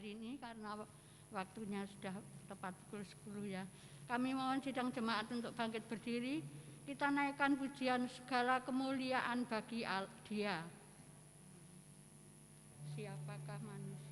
hari ini karena waktunya sudah tepat pukul 10 ya. Kami mohon sidang jemaat untuk bangkit berdiri. Kita naikkan pujian segala kemuliaan bagi Dia. Siapakah manusia?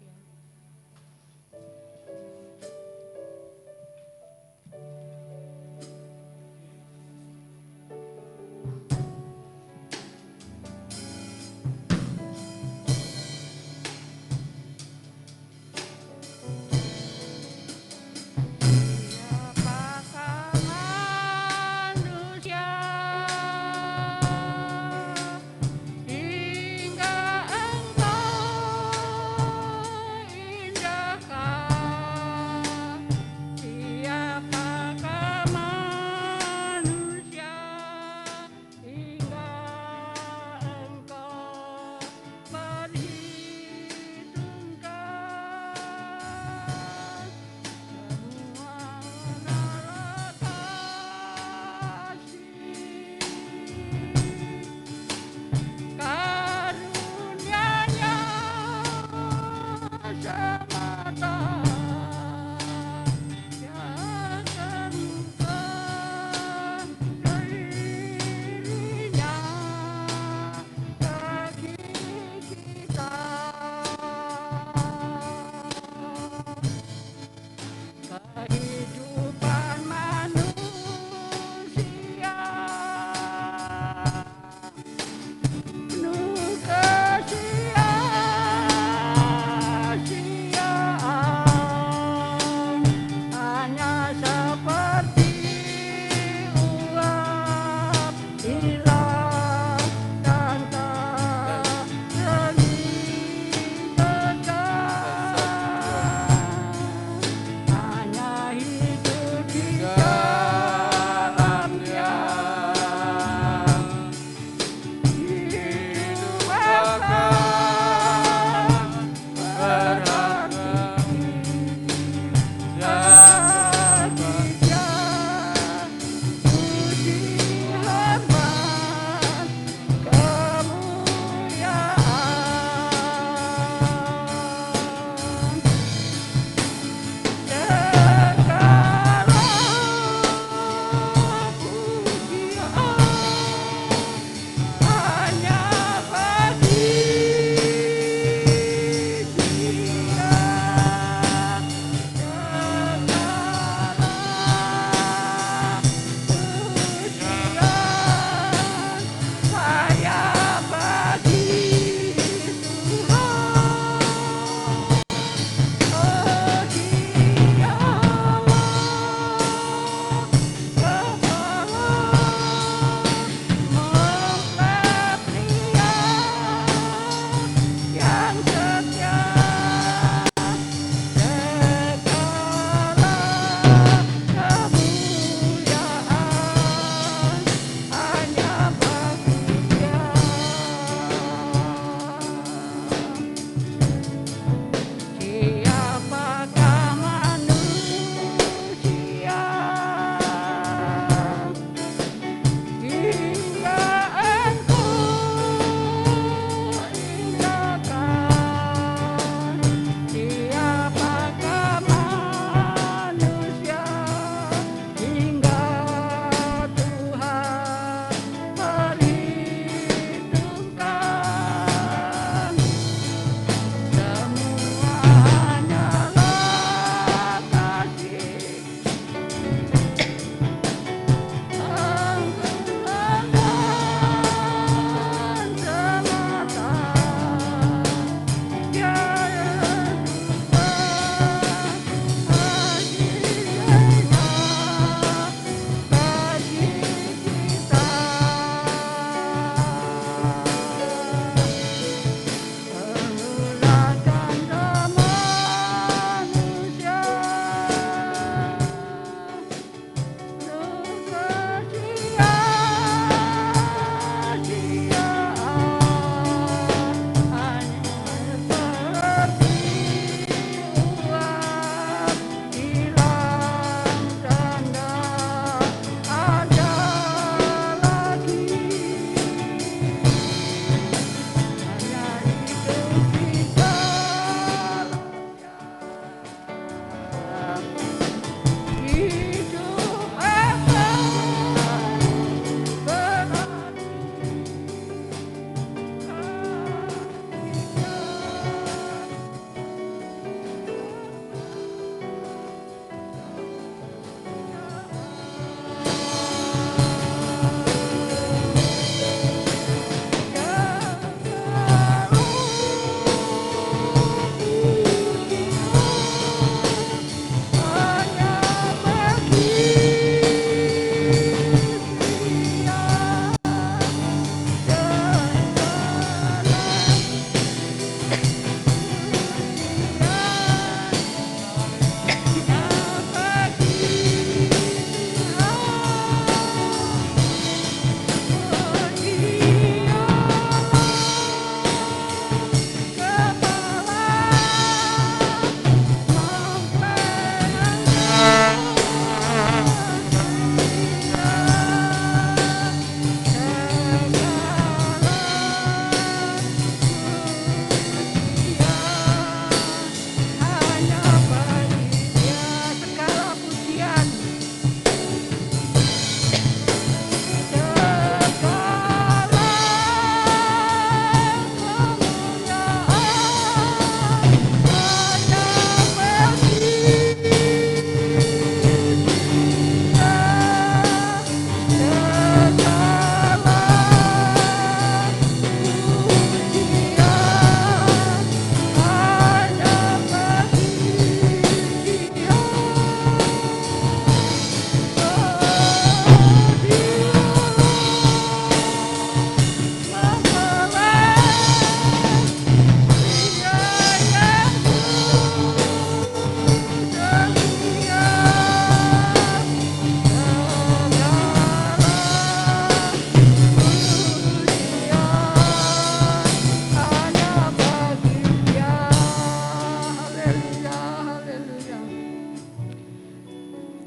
Sia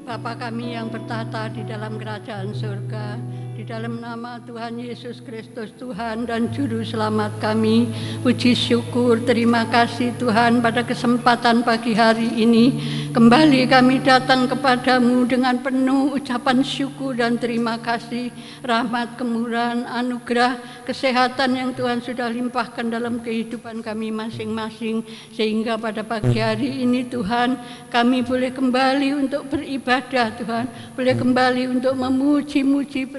Bapa kami yang bertata di dalam kerajaan surga, di dalam nama Tuhan Yesus Kristus, Tuhan dan Juru Selamat kami, puji syukur, terima kasih Tuhan pada kesempatan pagi hari ini. Kembali kami datang kepadamu dengan penuh ucapan syukur dan terima kasih, rahmat, kemurahan, anugerah, kesehatan yang Tuhan sudah limpahkan dalam kehidupan kami masing-masing. Sehingga pada pagi hari ini Tuhan, kami boleh kembali untuk beribadah Tuhan, boleh kembali untuk memuji-muji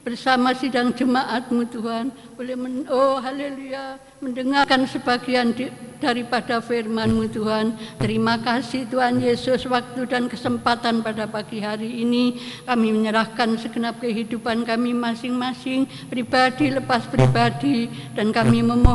bersama sidang jemaat-Mu Tuhan, boleh haleluya, mendengarkan sebagian daripada firman-Mu Tuhan. Terima kasih Tuhan Yesus, waktu dan kesempatan pada pagi hari ini kami menyerahkan segenap kehidupan kami masing-masing, pribadi lepas pribadi, dan kami memohon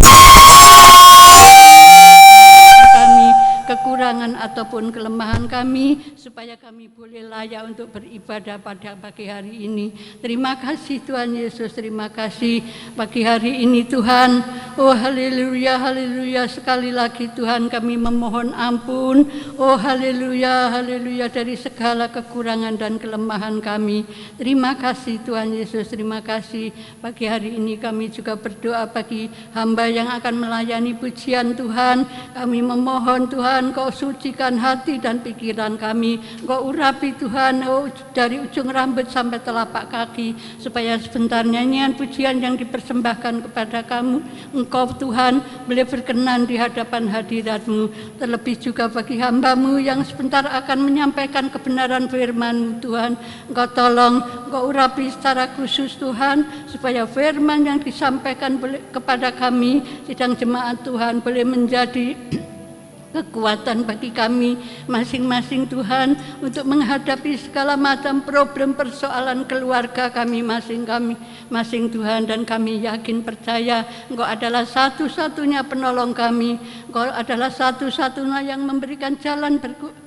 kami kekurangan ataupun kelemahan kami, supaya kami boleh layak untuk beribadah pada pagi hari ini. Terima kasih Tuhan Yesus, terima kasih pagi hari ini Tuhan. Oh haleluya, haleluya, sekali lagi Tuhan kami memohon ampun. Oh haleluya, haleluya, dari segala kekurangan dan kelemahan kami. Terima kasih Tuhan Yesus, terima kasih. Pagi hari ini kami juga berdoa bagi hamba yang akan melayani pujian Tuhan. Kami memohon Tuhan, Kau sucikan hati dan pikiran kami, Kau urapi Tuhan, dari ujung rambut sampai telapak kaki, supaya sebentar nyanyian pujian yang dipersembahkan kepada kamu, Engkau Tuhan boleh berkenan di hadapan hadirat-Mu. Terlebih juga bagi hamba-Mu yang sebentar akan menyampaikan kebenaran firman-Mu Tuhan, Engkau tolong, Engkau urapi secara khusus Tuhan, supaya firman yang disampaikan kepada kami sidang jemaat Tuhan boleh menjadi kekuatan bagi kami masing-masing Tuhan, untuk menghadapi segala macam problem persoalan keluarga kami masing-masing Tuhan. Dan kami yakin percaya Engkau adalah satu-satunya penolong kami, Engkau adalah satu-satunya yang memberikan jalan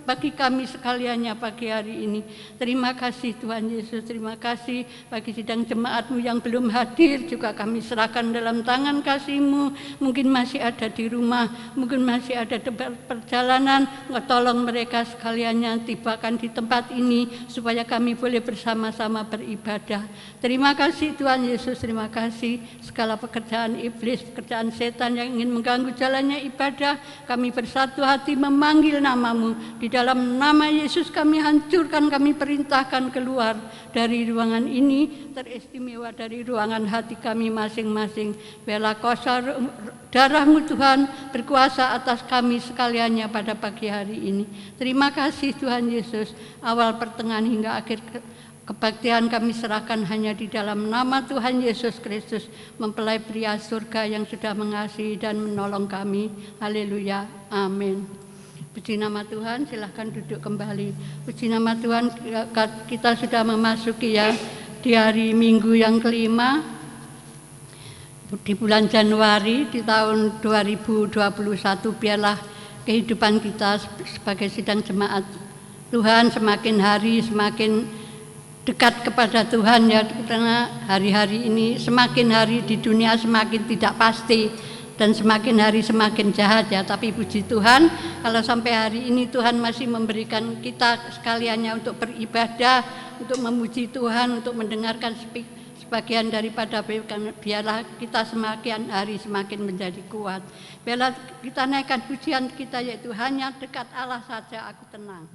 bagi kami sekaliannya pagi hari ini. Terima kasih Tuhan Yesus, terima kasih bagi sidang jemaat-Mu yang belum hadir, juga kami serahkan dalam tangan kasih-Mu. Mungkin masih ada di rumah, mungkin masih ada di perjalanan, Engkau tolong mereka sekaliannya tibakan di tempat ini, supaya kami boleh bersama-sama beribadah. Terima kasih Tuhan Yesus, terima kasih. Segala pekerjaan iblis, pekerjaan setan yang ingin mengganggu jalannya ibadah, kami bersatu hati memanggil nama-Mu. Di dalam nama Yesus kami hancurkan, kami perintahkan keluar dari ruangan ini, teristimewa dari ruangan hati kami masing-masing. Bela kosar darah-Mu Tuhan berkuasa atas kami sekaliannya pada pagi hari ini. Terima kasih Tuhan Yesus. Awal, pertengahan hingga akhir kebaktian kami serahkan hanya di dalam nama Tuhan Yesus Kristus, mempelai pria surga yang sudah mengasihi dan menolong kami. Haleluya, amin. Puji nama Tuhan, silahkan duduk kembali. Puji nama Tuhan, kita sudah memasuki di hari Minggu yang kelima di bulan Januari di tahun 2021. Biarlah kehidupan kita sebagai sidang jemaat Tuhan semakin hari semakin dekat kepada Tuhan ya, karena hari-hari ini semakin hari di dunia semakin tidak pasti dan semakin hari semakin jahat ya. Tapi puji Tuhan, kalau sampai hari ini Tuhan masih memberikan kita sekaliannya untuk beribadah, untuk memuji Tuhan, untuk mendengarkan bagian daripada biarlah kita semakin hari semakin menjadi kuat. Biarlah kita naikkan pujian kita, yaitu hanya dekat Allah saja aku tenang.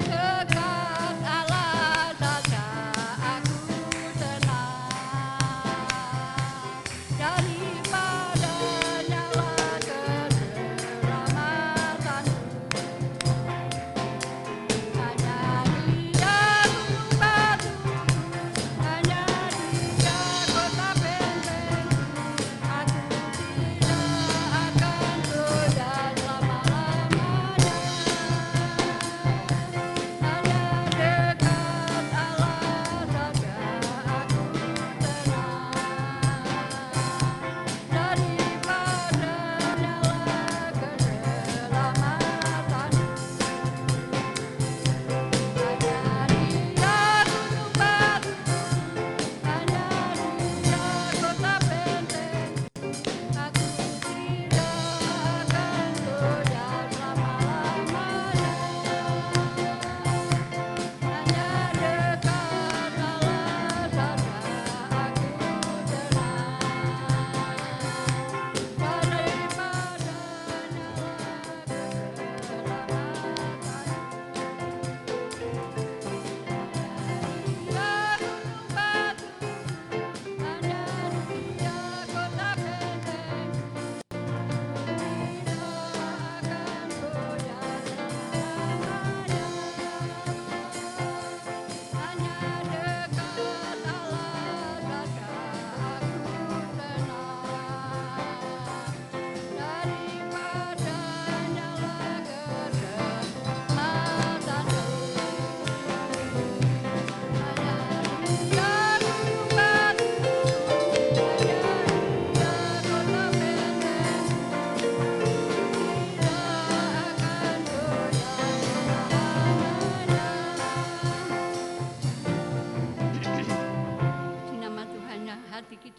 Dekat Allah saja aku tenang.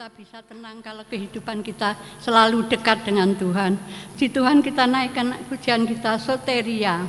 kita bisa tenang kalau kehidupan kita selalu dekat dengan Tuhan. Di Tuhan kita naikkan pujian kita, soteria.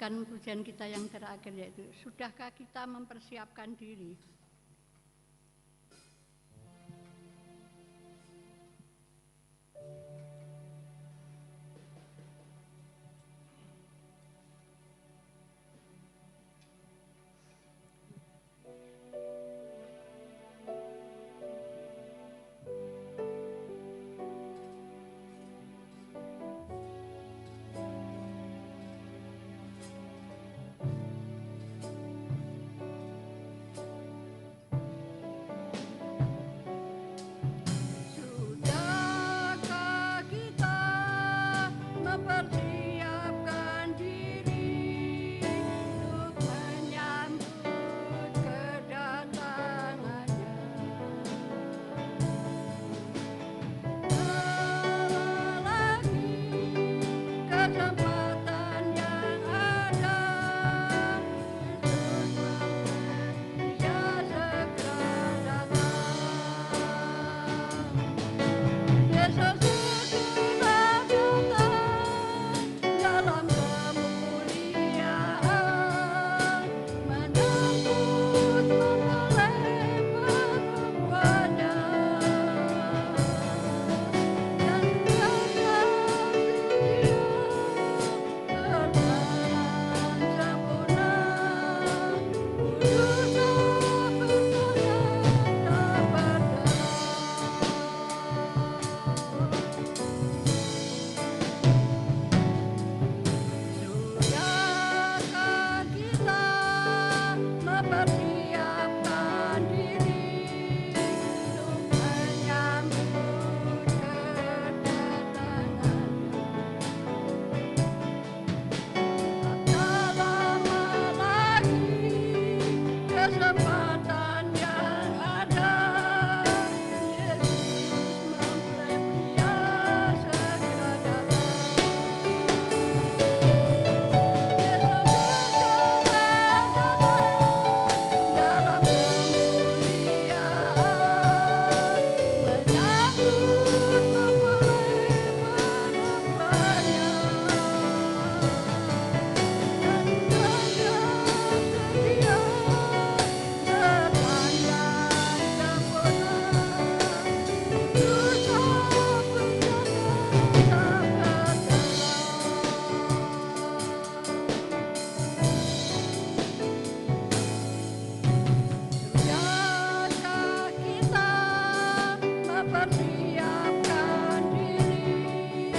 Pujian kita yang terakhir yaitu, sudahkah kita mempersiapkan diri? mempersiapkan diri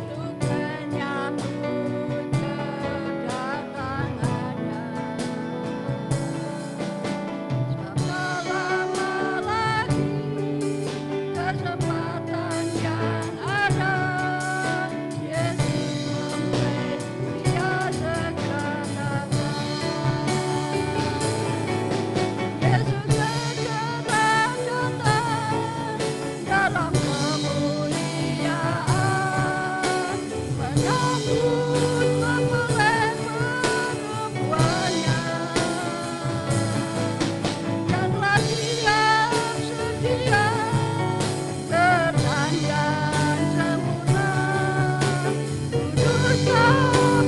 untuk menyambut kedatangannya. Sebab tak lama lagi kesempatan yang ada, Yesus mengklaim Dia segera datang. Yesus segera datang dalam kemuliaan, menyambut mempelai perempuannya. Janganlah siap sedia, terdandan sempurna, kudus tak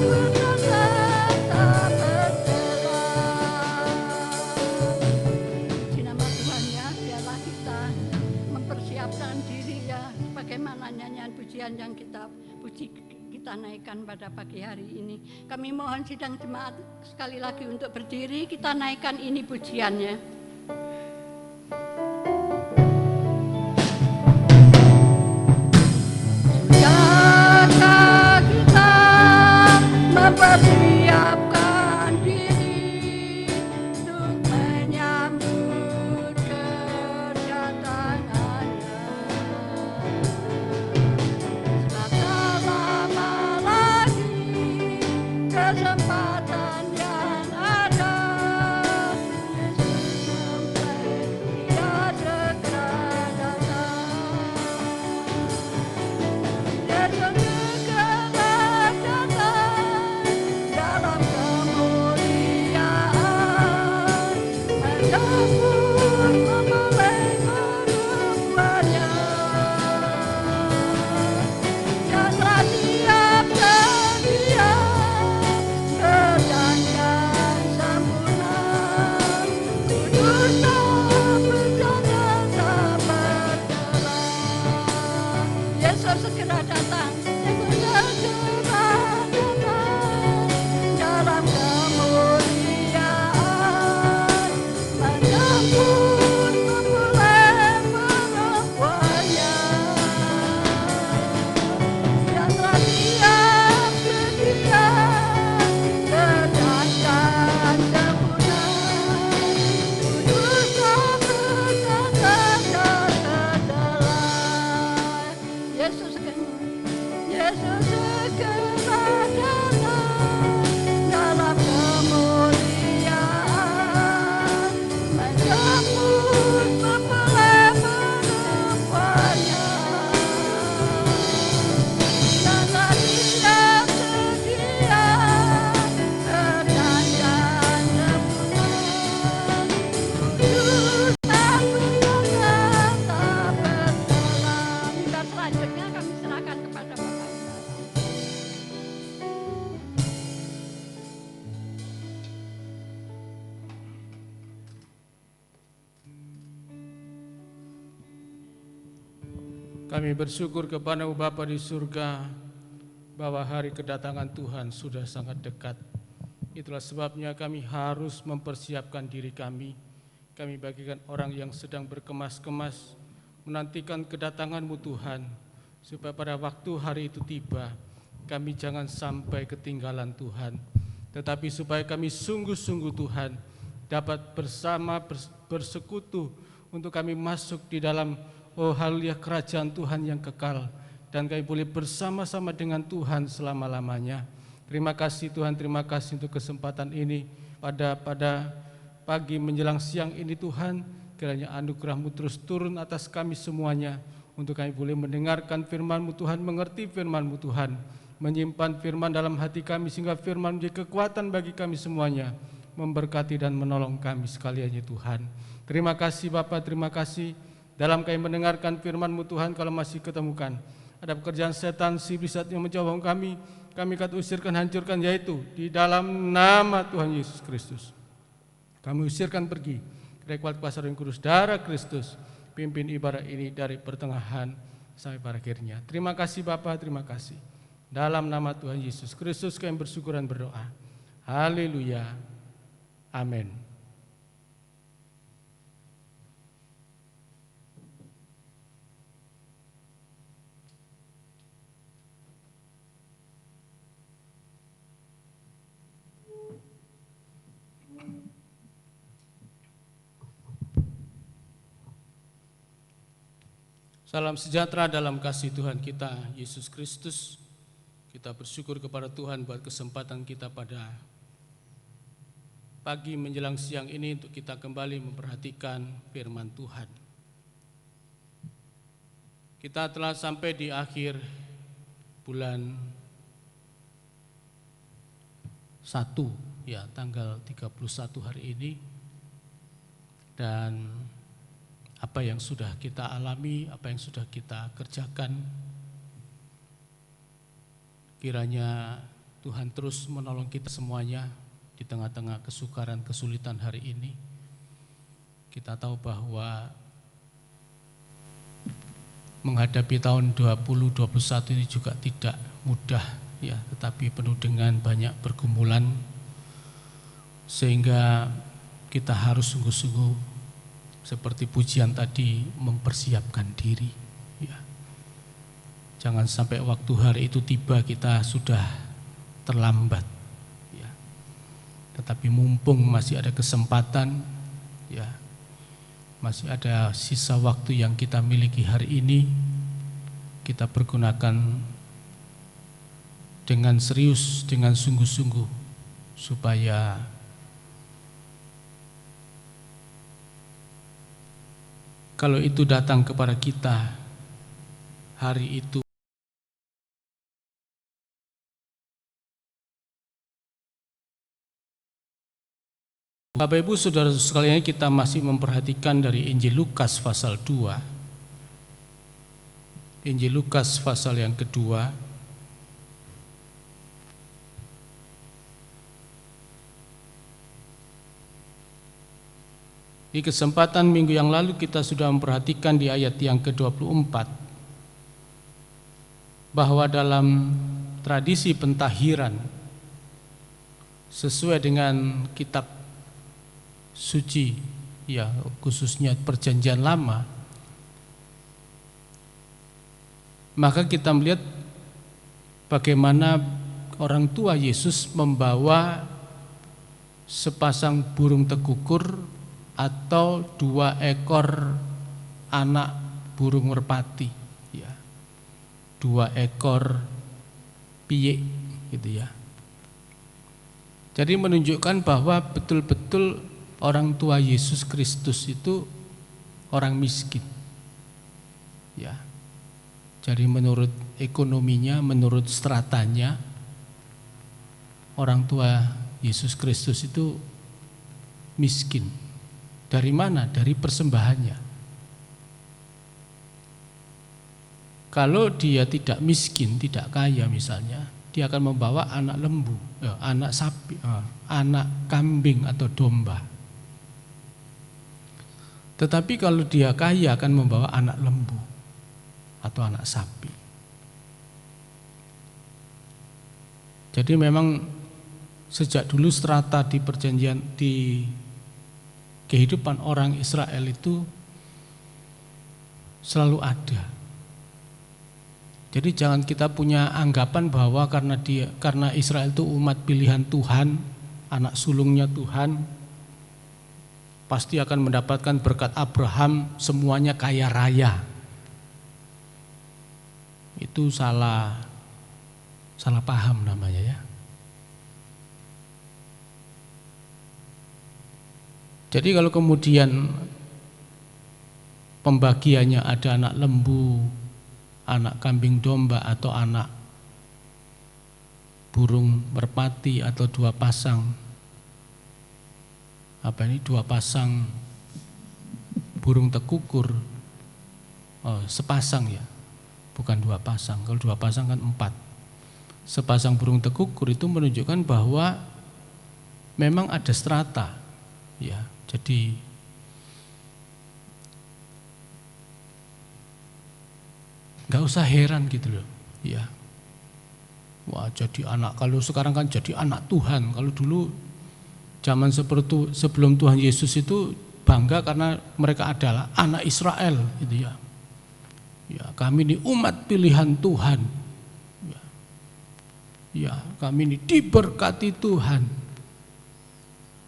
berdosa, tak bercela. Puji nama Tuhan ya, biarlah kita mempersiapkan diri ya, sebagaimana nyanyian pujian yang kita naikkan pada pagi hari ini. Kami mohon sidang jemaat sekali lagi untuk berdiri, kita naikkan ini pujiannya. Sudahkah kita mempersiapkan diri untuk menyambut kedatangannya? Sebab tak lama lagi kesempatan yang ada, Yesus mengklaim Dia segera datang. Yesus segera datang dalam kemuliaan, menyambut mempelai perempuannya. Janganlah siap sedia, terdandan sempurna, kudus tak berdosa, tak bercela. Yesus segera datang, Yesus segera datang dalam kemuliaan, menyambut mempelai perempuannya. Janganlah siap sedia, terdandan sempurna, kudus tak berdosa, tak tercela. Yesus segera datang dalam kemuliaan, menyambut mempelai perempuannya. Janganlah siap sedia, terdandan sempurna, kudus tak berdosa, tak bercela. Mimbar selanjutnya kami serahkan kepada Bapak Ibu. Kami bersyukur kepada Bapa di surga bahwa hari kedatangan Tuhan sudah sangat dekat. Itulah sebabnya kami harus mempersiapkan diri kami. Kami bagikan orang yang sedang berkemas-kemas menantikan kedatangan-Mu Tuhan, supaya pada waktu hari itu tiba, kami jangan sampai ketinggalan Tuhan, tetapi supaya kami sungguh-sungguh Tuhan dapat bersama bersekutu untuk kami masuk di dalam haleluya kerajaan Tuhan yang kekal, dan kami boleh bersama-sama dengan Tuhan selama-lamanya. Terima kasih Tuhan, terima kasih untuk kesempatan ini pada pagi menjelang siang ini Tuhan. Kiranya anugerah-Mu terus turun atas kami semuanya, untuk kami boleh mendengarkan firman-Mu Tuhan, mengerti firman-Mu Tuhan, menyimpan firman dalam hati kami sehingga firman menjadi kekuatan bagi kami semuanya, memberkati dan menolong kami sekaliannya Tuhan. Terima kasih Bapa, terima kasih. Dalam kami mendengarkan firman-Mu Tuhan, kalau masih ketemukan ada pekerjaan setan, si iblis yang mencoba kami kata usirkan, hancurkan, yaitu di dalam nama Tuhan Yesus Kristus. Kami usirkan pergi, kuat kuasa Roh Kudus, darah Kristus, pimpin ibadah ini dari pertengahan sampai pada akhirnya. Terima kasih Bapa, terima kasih. Dalam nama Tuhan Yesus Kristus kami bersyukur dan berdoa. Haleluya. Amin. Salam sejahtera dalam kasih Tuhan kita Yesus Kristus. Kita bersyukur kepada Tuhan buat kesempatan kita pada pagi menjelang siang ini untuk kita kembali memperhatikan firman Tuhan. Kita telah sampai di akhir bulan 1, ya, tanggal 31 hari ini. Dan apa yang sudah kita alami, apa yang sudah kita kerjakan, kiranya Tuhan terus menolong kita semuanya di tengah-tengah kesukaran, kesulitan hari ini. Kita tahu bahwa menghadapi tahun 2021 ini juga tidak mudah, ya, tetapi penuh dengan banyak pergumulan, sehingga kita harus sungguh-sungguh seperti pujian tadi mempersiapkan diri, ya. Jangan sampai waktu hari itu tiba kita sudah terlambat, ya. Tetapi mumpung masih ada kesempatan, ya, masih ada sisa waktu yang kita miliki hari ini, kita pergunakan dengan serius, dengan sungguh-sungguh, supaya kalau itu datang kepada kita, hari itu Bapak Ibu Saudara sekalian, kita masih memperhatikan dari Injil Lukas pasal 2. Injil Lukas pasal yang kedua. Di kesempatan minggu yang lalu kita sudah memperhatikan di ayat yang ke-24 bahwa dalam tradisi pentahiran sesuai dengan kitab suci, ya, khususnya Perjanjian Lama, maka kita melihat bagaimana orang tua Yesus membawa sepasang burung tekukur atau 2 ekor anak burung merpati, ya, 2 ekor piyik, gitu ya. Jadi menunjukkan bahwa betul-betul orang tua Yesus Kristus itu orang miskin, ya. Jadi menurut ekonominya, menurut stratanya, orang tua Yesus Kristus itu miskin. Dari mana? Dari persembahannya. Kalau dia tidak miskin, tidak kaya misalnya, dia akan membawa anak lembu, anak sapi, anak kambing atau domba. Tetapi kalau dia kaya akan membawa anak lembu atau anak sapi. Jadi memang sejak dulu strata di perjanjian, di kehidupan orang Israel itu selalu ada. Jadi jangan kita punya anggapan bahwa karena Israel itu umat pilihan Tuhan, anak sulungnya Tuhan, pasti akan mendapatkan berkat Abraham, semuanya kaya raya. Itu salah paham namanya, ya. Jadi kalau kemudian pembagiannya ada anak lembu, anak kambing domba, atau anak burung merpati, atau 2 pasang, 2 pasang burung tekukur, sepasang, ya, bukan 2 pasang. Kalau 2 pasang kan 4. Sepasang burung tekukur itu menunjukkan bahwa memang ada strata, ya. Jadi nggak usah heran gitu loh, ya. Wah, jadi anak, kalau sekarang kan jadi anak Tuhan. Kalau dulu zaman seperti sebelum Tuhan Yesus itu bangga karena mereka adalah anak Israel, gitu ya. Ya, kami ini umat pilihan Tuhan. Ya, kami ini diberkati Tuhan.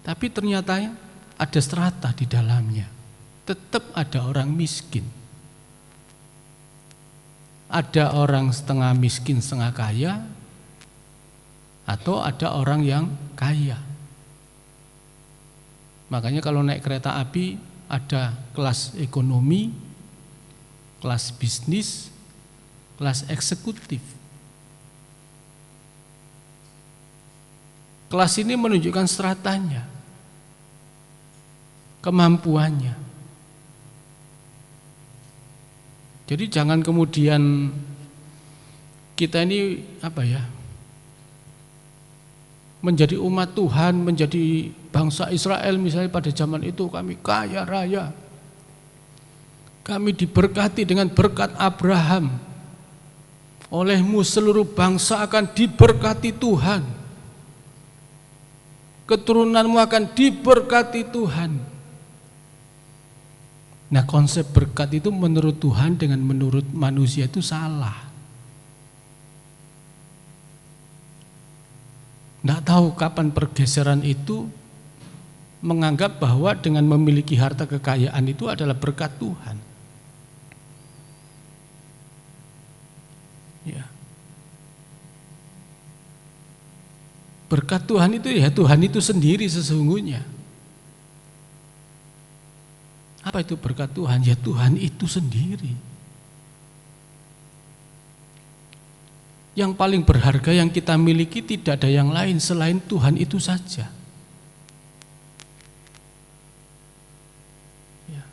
Tapi ternyata ada strata di dalamnya. Tetap ada orang miskin. ada orang setengah miskin setengah kaya, atau ada orang yang kaya. Makanya kalau naik kereta api ada kelas ekonomi, kelas bisnis, kelas eksekutif. Kelas ini menunjukkan stratanya, kemampuannya. Jadi jangan kemudian kita ini menjadi umat Tuhan, menjadi bangsa Israel misalnya pada zaman itu kami kaya raya. Kami diberkati dengan berkat Abraham. Olehmu seluruh bangsa akan diberkati Tuhan. Keturunanmu akan diberkati Tuhan. Nah, konsep berkat itu menurut Tuhan dengan menurut manusia itu salah. Tidak tahu kapan pergeseran itu menganggap bahwa dengan memiliki harta kekayaan itu adalah berkat Tuhan. Ya. Berkat Tuhan itu ya Tuhan itu sendiri sesungguhnya. Apa itu berkat Tuhan? Ya Tuhan itu sendiri. Yang paling berharga yang kita miliki tidak ada yang lain selain Tuhan itu saja. Ya.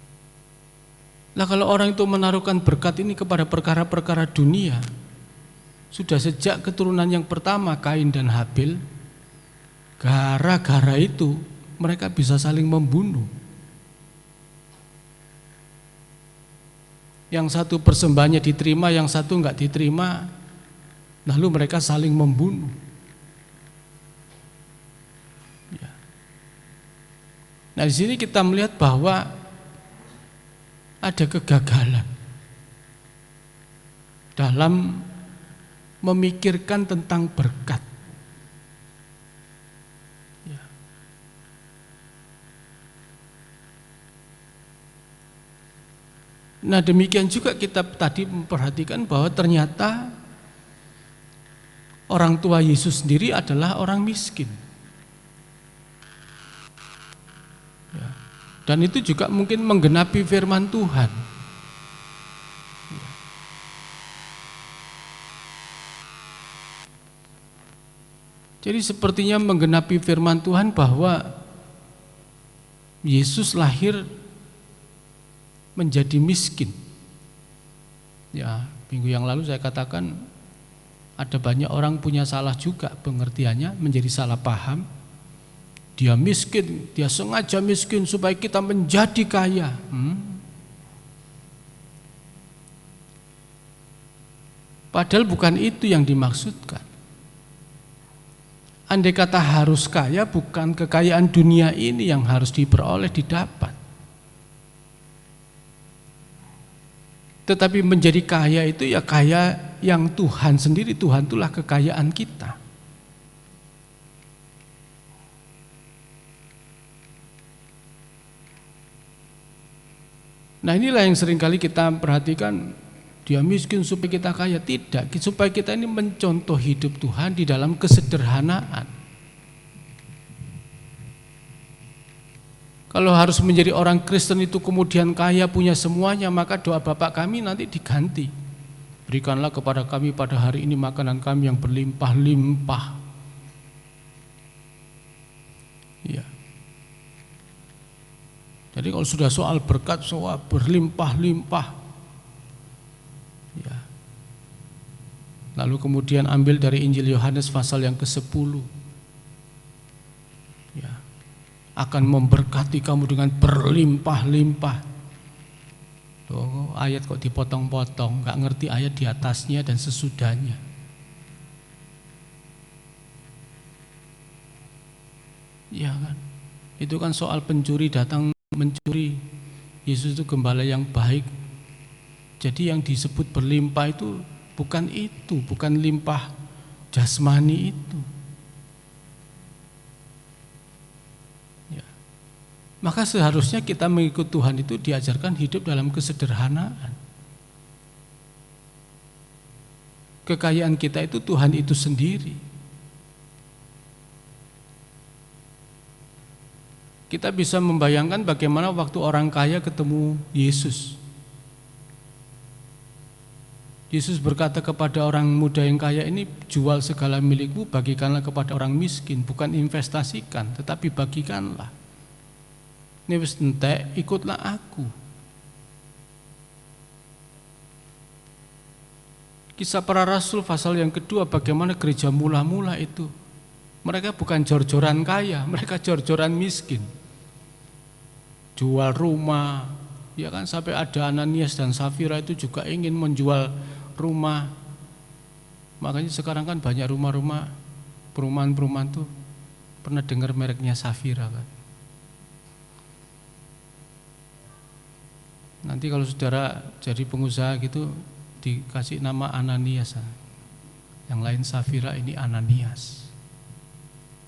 Nah kalau orang itu menaruhkan berkat ini kepada perkara-perkara dunia, sudah sejak keturunan yang pertama Kain dan Habil, gara-gara itu mereka bisa saling membunuh. Yang satu persembahannya diterima, yang satu enggak diterima, lalu mereka saling membunuh. Ya. Nah di sini kita melihat bahwa ada kegagalan dalam memikirkan tentang berkat. Ya. Nah demikian juga kita tadi memperhatikan bahwa ternyata orang tua Yesus sendiri adalah orang miskin. Ya. Dan itu juga mungkin menggenapi firman Tuhan. Ya. Jadi sepertinya menggenapi firman Tuhan bahwa Yesus lahir menjadi miskin. Ya, minggu yang lalu saya katakan ada banyak orang punya salah juga pengertiannya, menjadi salah paham. Dia miskin, dia sengaja miskin supaya kita menjadi kaya. Padahal bukan itu yang dimaksudkan. Andai kata harus kaya, bukan kekayaan dunia ini yang harus diperoleh, didapat. Tetapi menjadi kaya itu ya kaya yang Tuhan sendiri, Tuhan itulah kekayaan kita. Nah inilah yang seringkali kita perhatikan, dia miskin supaya kita kaya. Tidak, supaya kita ini mencontoh hidup Tuhan di dalam kesederhanaan. Kalau harus menjadi orang Kristen itu kemudian kaya punya semuanya, maka doa Bapa kami nanti diganti. Berikanlah kepada kami pada hari ini makanan kami yang berlimpah-limpah. Ya. Jadi kalau sudah soal berkat, soal berlimpah-limpah. Ya. Lalu kemudian ambil dari Injil Yohanes pasal yang ke-10. Ya. Akan memberkati kamu dengan berlimpah-limpah. Tuh, ayat kok dipotong-potong, nggak ngerti ayat di atasnya dan sesudahnya. Ya kan, itu kan soal pencuri datang mencuri. Yesus itu gembala yang baik. Jadi yang disebut berlimpah itu, bukan limpah jasmani itu. Maka seharusnya kita mengikut Tuhan itu diajarkan hidup dalam kesederhanaan. Kekayaan kita itu Tuhan itu sendiri. Kita bisa membayangkan bagaimana waktu orang kaya ketemu Yesus. Yesus berkata kepada orang muda yang kaya ini, jual segala milikmu, bagikanlah kepada orang miskin, bukan investasikan, tetapi bagikanlah. Ini wis entek, ikutlah aku. Kisah para Rasul pasal yang kedua, bagaimana gereja mula-mula itu. Mereka bukan jor-joran kaya, mereka jor-joran miskin. Jual rumah, ya kan, sampai ada Ananias dan Safira itu juga ingin menjual rumah. Makanya sekarang kan banyak rumah-rumah, perumahan-perumahan tuh pernah dengar mereknya Safira kan. Nanti kalau saudara jadi pengusaha gitu dikasih nama Ananias, yang lain Safira, ini Ananias.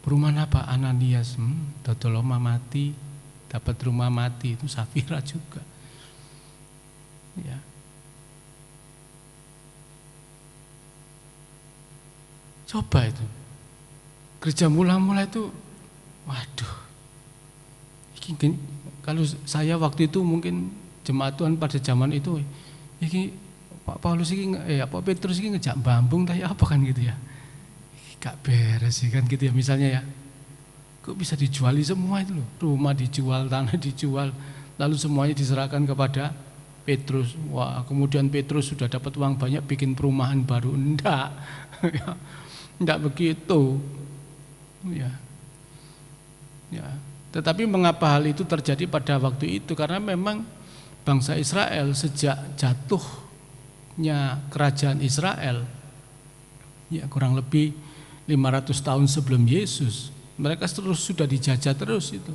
Perumahan apa? Ananias. Dodol omah mati, dapat rumah mati, itu Safira juga. Ya. Coba itu, gereja mula-mula itu, waduh. Kalau saya waktu itu mungkin jemaat Tuhan pada zaman itu, ini Pak Paulus ini, Pak Petrus ini ngejak bambung, tanya apa kan gitu ya. Gak beres sih kan gitu ya, misalnya ya. Kok bisa dijuali semua itu loh, rumah dijual, tanah dijual, lalu semuanya diserahkan kepada Petrus. Wah, kemudian Petrus sudah dapat uang banyak bikin perumahan baru. Enggak. Enggak begitu. Ya. Ya. Tetapi mengapa hal itu terjadi pada waktu itu? Karena memang bangsa Israel sejak jatuhnya kerajaan Israel, ya kurang lebih 500 tahun sebelum Yesus, mereka terus sudah dijajah terus itu.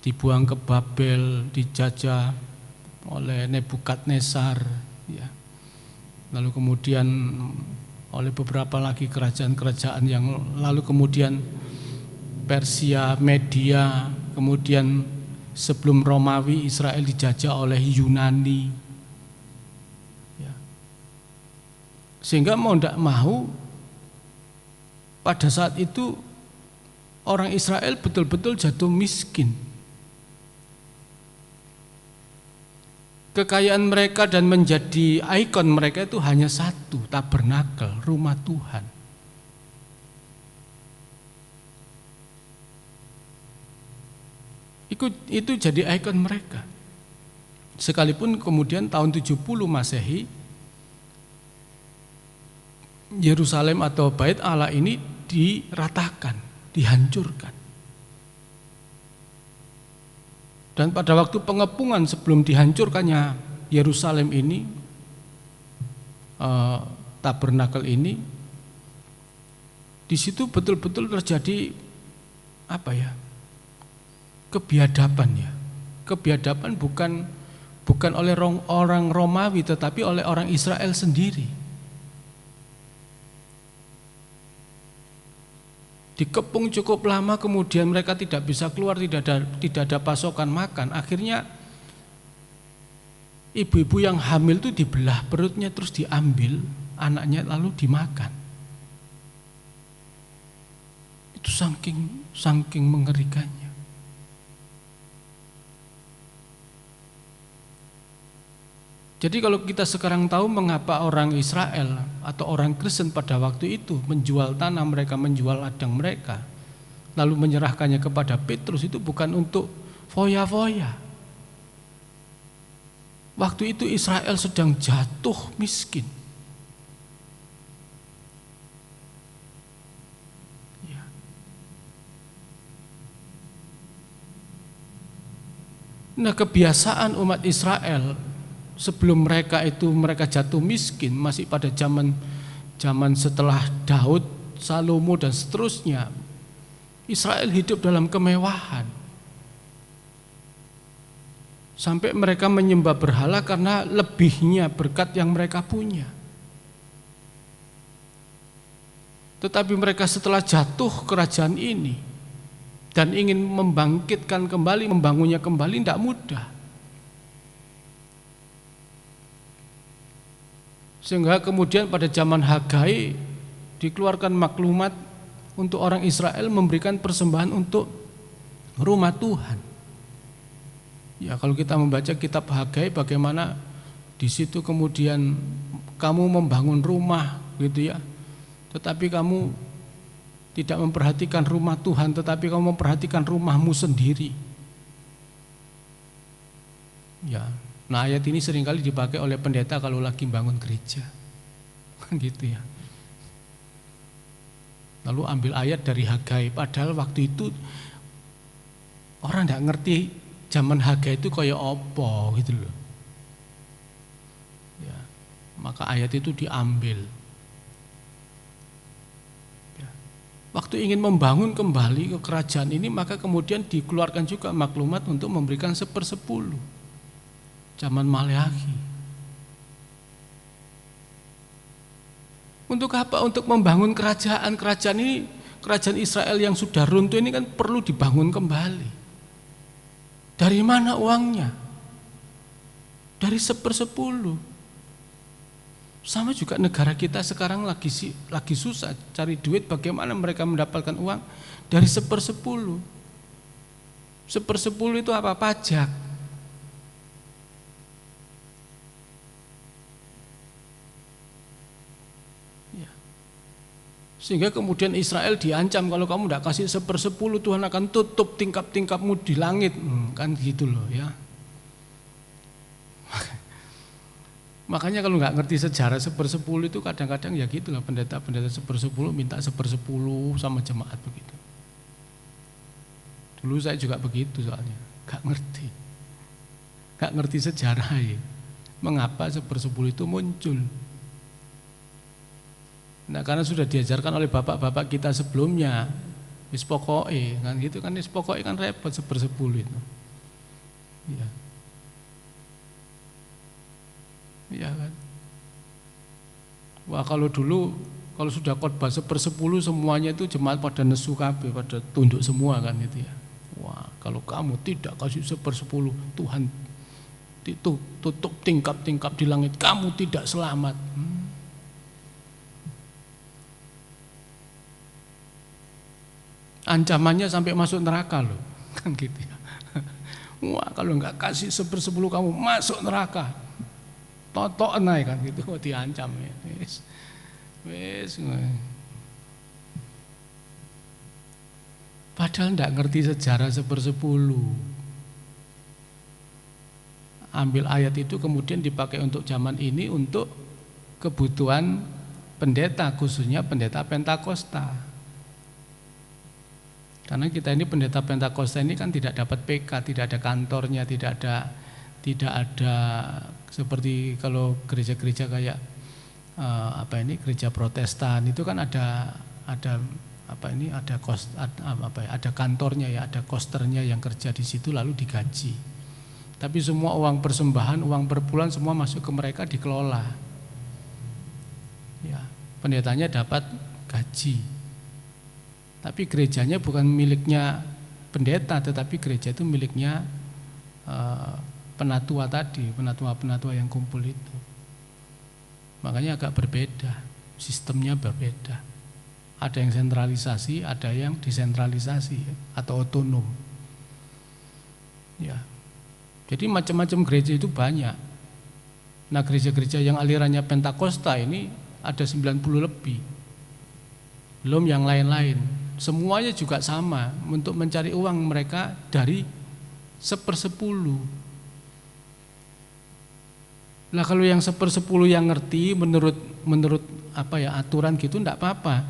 Dibuang ke Babel, dijajah oleh Nebukadnezar, ya. Lalu kemudian oleh beberapa lagi kerajaan-kerajaan yang lalu kemudian Persia, Media, kemudian sebelum Romawi Israel dijajah oleh Yunani, ya. Sehingga mau tidak mau pada saat itu orang Israel betul-betul jatuh miskin. Kekayaan mereka dan menjadi ikon mereka itu hanya satu, tabernakel, rumah Tuhan. Itu jadi ikon mereka. Sekalipun kemudian tahun 70 Masehi, Yerusalem atau Bait Allah ini diratakan, dihancurkan. Dan pada waktu pengepungan sebelum dihancurkannya Yerusalem ini, tabernakel ini, di situ betul-betul terjadi apa ya? Kebiadaban ya. Kebiadaban bukan oleh orang Romawi tetapi oleh orang Israel sendiri. Dikepung cukup lama, kemudian mereka tidak bisa keluar, tidak ada pasokan makan. Akhirnya ibu-ibu yang hamil itu dibelah perutnya, terus diambil anaknya lalu dimakan. Itu saking mengerikannya. Jadi kalau kita sekarang tahu mengapa orang Israel atau orang Kristen pada waktu itu menjual tanah mereka, menjual ladang mereka, lalu menyerahkannya kepada Petrus, itu bukan untuk foya-foya. Waktu itu Israel sedang jatuh miskin. Ya. Nah, kebiasaan umat Israel sebelum mereka jatuh miskin, masih pada zaman setelah Daud, Salomo dan seterusnya, Israel hidup dalam kemewahan. Sampai mereka menyembah berhala karena lebihnya berkat yang mereka punya. Tetapi mereka setelah jatuh kerajaan ini dan ingin membangkitkan kembali, membangunnya kembali, tidak mudah. Sehingga kemudian pada zaman Hagai dikeluarkan maklumat untuk orang Israel memberikan persembahan untuk rumah Tuhan. Ya, kalau kita membaca kitab Hagai, bagaimana di situ kemudian kamu membangun rumah gitu ya, tetapi kamu tidak memperhatikan rumah Tuhan, tetapi kamu memperhatikan rumahmu sendiri. Ya, nah ayat ini seringkali dipakai oleh pendeta kalau lagi bangun gereja, kan gitu ya. Lalu ambil ayat dari Hagai, padahal waktu itu orang tidak ngerti zaman Hagai itu kayak apa gitu loh. Ya, maka ayat itu diambil. Ya. Waktu ingin membangun kembali ke kerajaan ini, maka kemudian dikeluarkan juga maklumat untuk memberikan 1/10. Zaman Maleakhi. Untuk apa? Untuk membangun kerajaan ini, kerajaan Israel yang sudah runtuh ini kan perlu dibangun kembali. Dari mana uangnya? Dari 1/10. Sama juga negara kita sekarang lagi susah cari duit, bagaimana mereka mendapatkan uang? Dari 1/10. 1/10 itu apa? Pajak. Sehingga kemudian Israel diancam, kalau kamu tidak kasih 1/10 Tuhan akan tutup tingkap-tingkapmu di langit, kan gitu loh ya. Makanya kalau nggak ngerti sejarah 1/10 itu kadang-kadang ya gitulah, pendeta-pendeta 1/10 minta 1/10 sama jemaat begitu. Dulu saya juga begitu soalnya, nggak ngerti sejarah ya. Mengapa 1/10 itu muncul? Nah, karena sudah diajarkan oleh bapak-bapak kita sebelumnya, wis pokoke kan gitu kan, wis pokoke kan repot 1/10 itu. Iya. Iya kan. Wah, kalau dulu kalau sudah khotbah 1/10 semuanya itu jemaat pada nesu kabeh, pada tunduk semua kan gitu ya. Wah, kalau kamu tidak kasih 1/10 Tuhan tutup tingkap-tingkap di langit, kamu tidak selamat. Ancamannya sampai masuk neraka loh, kan gitu ya. Wah, kalau nggak kasih 1/10 kamu masuk neraka, totok naik kan gitu, diancam ya. Wes. Padahal nggak ngerti sejarah 1/10. Ambil ayat itu kemudian dipakai untuk zaman ini untuk kebutuhan pendeta, khususnya pendeta Pentakosta. Karena kita ini pendeta Pentakosta ini kan tidak dapat PK, tidak ada kantornya, tidak ada seperti kalau gereja-gereja kayak gereja Protestan itu kan ada kantornya ya, ada kosternya yang kerja di situ lalu digaji. Tapi semua uang persembahan, uang per bulan semua masuk ke mereka, dikelola. Ya, pendetanya dapat gaji. Tapi gerejanya bukan miliknya pendeta, tetapi gereja itu miliknya penatua tadi, penatua-penatua yang kumpul itu. Makanya agak berbeda, sistemnya berbeda. Ada yang sentralisasi, ada yang desentralisasi atau otonom. Ya. Jadi macam-macam gereja itu banyak. Nah, gereja-gereja yang alirannya Pentakosta ini ada 90 lebih. Belum yang lain-lain. Semuanya juga sama, untuk mencari uang mereka dari 1/10. Lah kalau yang 1/10 yang ngerti menurut aturan gitu enggak apa-apa.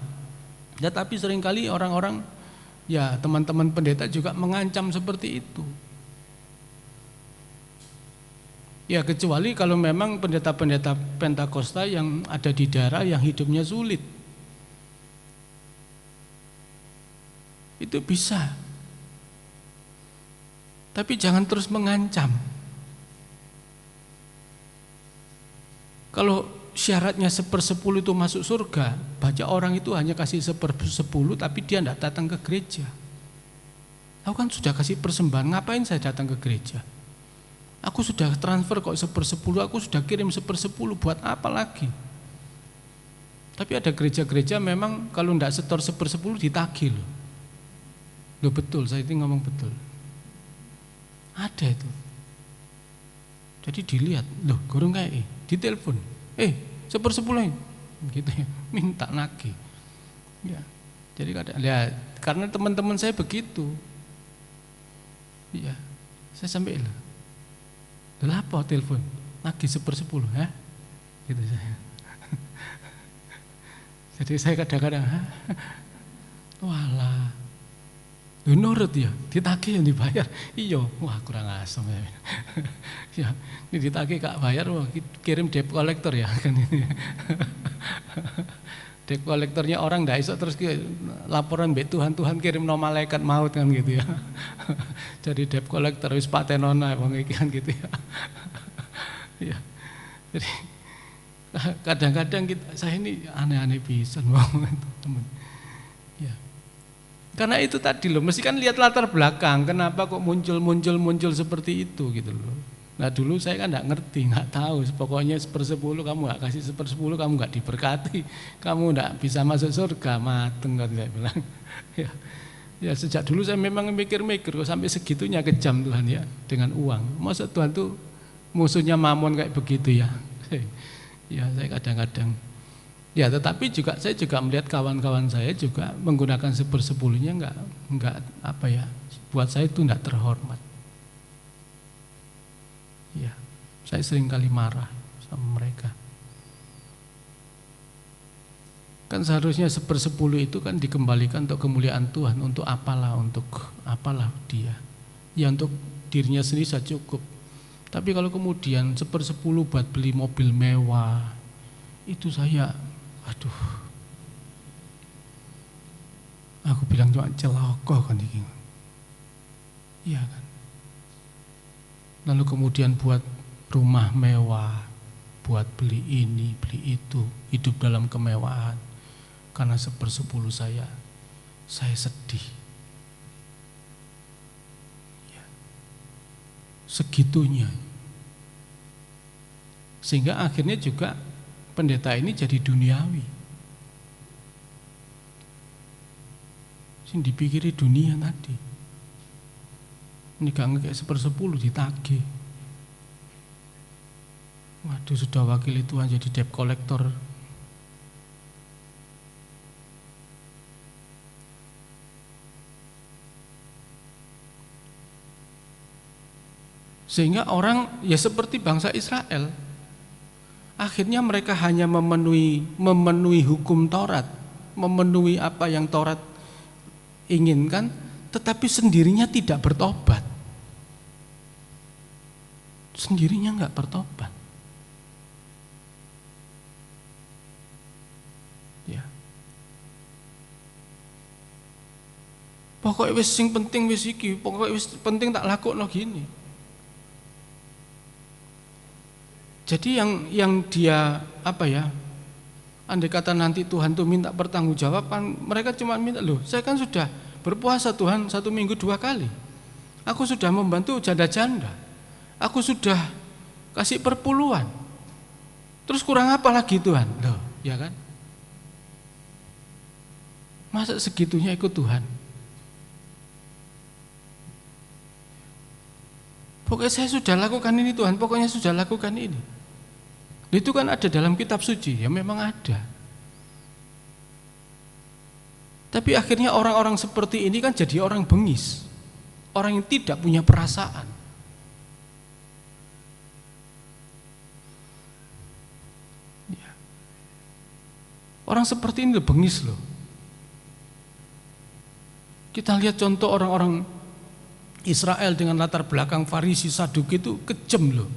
Ya, tapi seringkali orang-orang ya teman-teman pendeta juga mengancam seperti itu. Ya, kecuali kalau memang pendeta-pendeta Pentakosta yang ada di daerah yang hidupnya sulit. Itu bisa. Tapi jangan terus mengancam. Kalau syaratnya 1/10 itu masuk surga, banyak orang itu hanya kasih 1/10 tapi dia tidak datang ke gereja. Aku kan sudah kasih persembahan, ngapain saya datang ke gereja? Aku sudah transfer kok 1/10, aku sudah kirim 1/10, buat apa lagi? Tapi ada gereja-gereja memang kalau enggak setor 1/10 ditagih loh. Loh betul, saya ini ngomong betul. Ada itu. Jadi dilihat, loh gorong kayak ditelepon, 1/10 gitu ya, minta nagih. Ya. Jadi kadang ya, karena teman-teman saya begitu. Iya. Saya sampai loh. Apa telepon? Nagih 1/10, ha? Gitu saya. Jadi saya kadang-kadang, walah, nurut ya, ditagih yang dibayar. Iya, wah kurang asem ya. Ya, ini ditagih gak bayar, wah, kirim debt collector ya kan ini. Debt collectornya orang ndak iso terus laporan mbek Tuhan kirim no malaikat maut kan gitu ya. Jadi debt collector wis patenona wong iki kan gitu ya. Ya. Jadi kadang-kadang saya ini aneh-aneh pisan teman. Ya. Karena itu tadi loh, mesti kan lihat latar belakang, kenapa kok muncul seperti itu gitu loh. Nah dulu saya kan enggak ngerti, enggak tahu, pokoknya 1/10 kamu enggak kasih 1/10 kamu enggak diberkati, kamu enggak bisa masuk surga, mateng kan saya bilang. Ya sejak dulu saya memang mikir-mikir kok sampai segitunya kejam Tuhan ya dengan uang. Masa Tuhan tuh musuhnya mamon kayak begitu ya. Ya saya kadang-kadang. Ya tetapi juga saya juga melihat kawan-kawan saya juga menggunakan 1/10-nya enggak apa ya, buat saya itu enggak terhormat. Ya, saya sering kali marah sama mereka. Kan seharusnya 1/10 itu kan dikembalikan untuk kemuliaan Tuhan, untuk apalah dia. Ya untuk dirinya sendiri sudah cukup. Tapi kalau kemudian 1/10 buat beli mobil mewah, itu saya, aduh. Aku bilang cuma celaka kan iki. Iya kan. Lalu kemudian buat rumah mewah, buat beli ini, beli itu, hidup dalam kemewahan. Karena 1/10 saya sedih. Ya. Segitunya. Sehingga akhirnya juga pendeta ini jadi duniawi. Sing dipikiri dunia tadi. Ini gak kayak 1/10 ditagih. Waduh sudah wakili Tuhan jadi debt collector. Sehingga orang ya seperti bangsa Israel. Akhirnya mereka hanya memenuhi hukum Taurat, memenuhi apa yang Taurat inginkan, tetapi sendirinya tidak bertobat. Sendirinya enggak bertobat. Ya. Pokoknya wis sing penting wis iki, pokoknya wis penting tak lakokno gini. Jadi yang dia apa ya? Andai kata nanti Tuhan tuh minta pertanggungjawaban, mereka cuma minta, loh, saya kan sudah berpuasa Tuhan 1 minggu 2 kali. Aku sudah membantu janda-janda. Aku sudah kasih perpuluhan. Terus kurang apa lagi Tuhan? Loh, ya kan? Masa segitunya ikut Tuhan? Pokoknya saya sudah lakukan ini Tuhan, pokoknya sudah lakukan ini. Itu kan ada dalam kitab suci, ya memang ada. Tapi akhirnya orang-orang seperti ini kan jadi orang bengis. Orang yang tidak punya perasaan. Orang seperti ini bengis loh. Kita lihat contoh orang-orang Israel dengan latar belakang Farisi, Saduki itu kejam loh.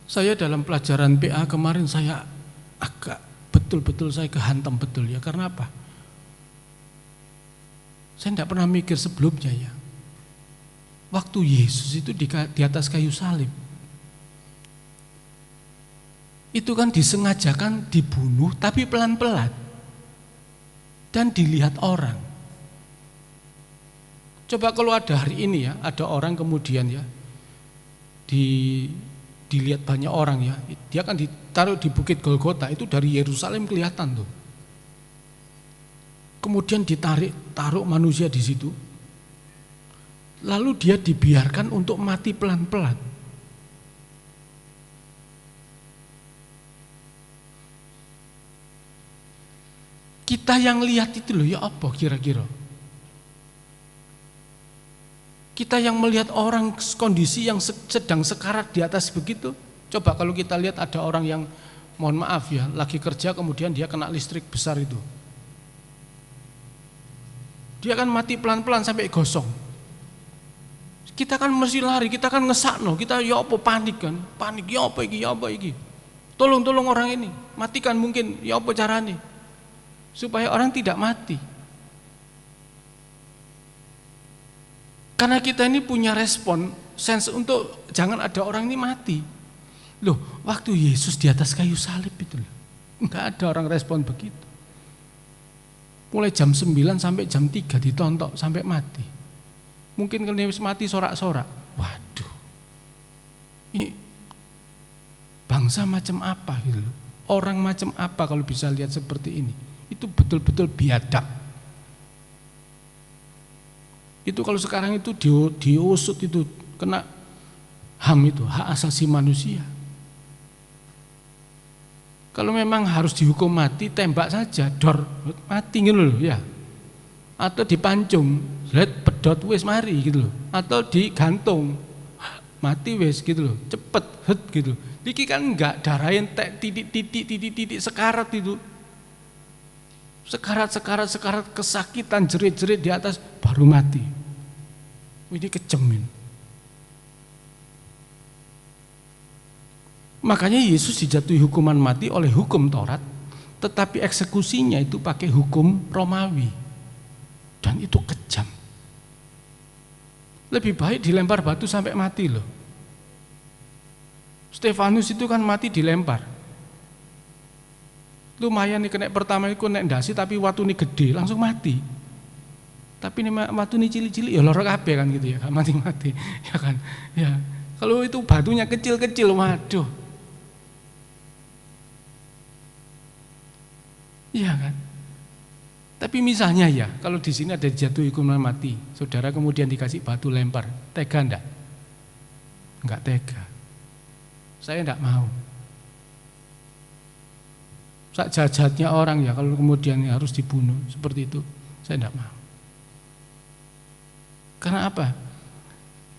Saya dalam pelajaran PA kemarin saya agak betul-betul saya kehantam betul ya. Karena apa? Saya tidak pernah mikir sebelumnya ya. Waktu Yesus itu di atas kayu salib, itu kan disengajakan dibunuh tapi pelan-pelan dan dilihat orang. Coba kalau ada hari ini ya, ada orang kemudian ya dilihat banyak orang ya, dia akan ditaruh di Bukit Golgota, itu dari Yerusalem kelihatan tuh. Kemudian taruh manusia di situ. Lalu dia dibiarkan untuk mati pelan-pelan. Kita yang lihat itu loh, ya apa kira-kira? Kita yang melihat orang kondisi yang sedang sekarat di atas begitu. Coba kalau kita lihat ada orang yang, mohon maaf ya, lagi kerja kemudian dia kena listrik besar itu. Dia akan mati pelan-pelan sampai gosong. Kita kan mesti lari, kita kan ngesakno, kita ya apa panik kan, panik ya apa iki. Tolong orang ini, matikan mungkin, ya apa caranya supaya orang tidak mati. Karena kita ini punya respon, sense untuk jangan ada orang ini mati. Loh, waktu Yesus di atas kayu salib itu loh, enggak ada orang respon begitu. Mulai jam 9 sampai jam 3 ditontok sampai mati. Mungkin kalau dia mati sorak-sorak. Waduh, ini bangsa macam apa gitu loh. Orang macam apa kalau bisa lihat seperti ini. Itu betul-betul biadab. Itu kalau sekarang itu diusut itu kena HAM itu, hak asasi manusia. Kalau memang harus dihukum mati, tembak saja, dor, mati gitu loh ya. Atau dipancung, pedot wis mari gitu loh. Atau digantung, mati wis gitu loh, cepet gitu. Diki kan enggak, darah entek titik sekarat itu. Sekarat kesakitan, jerit-jerit di atas baru mati. Ini kejemin. Makanya Yesus dijatuhi hukuman mati oleh hukum Taurat, tetapi eksekusinya itu pakai hukum Romawi. Dan itu kejam. Lebih baik dilempar batu sampai mati loh. Stefanus itu kan mati dilempar. Lumayan nih kena pertama itu kena ndasi tapi waktu ini gede langsung mati. Tapi nih waktu ini cilik-cilik ya loro kabeh kan gitu ya, mati-mati ya kan. Ya. Kalau itu batunya kecil-kecil, waduh. Iya kan? Tapi misalnya ya, kalau di sini ada jatuh hukuman mati, saudara kemudian dikasih batu lempar, tega enggak? Enggak tega. Saya enggak mau. Sak jahat-jahatnya orang ya, kalau kemudian harus dibunuh seperti itu, saya enggak mau. Karena apa?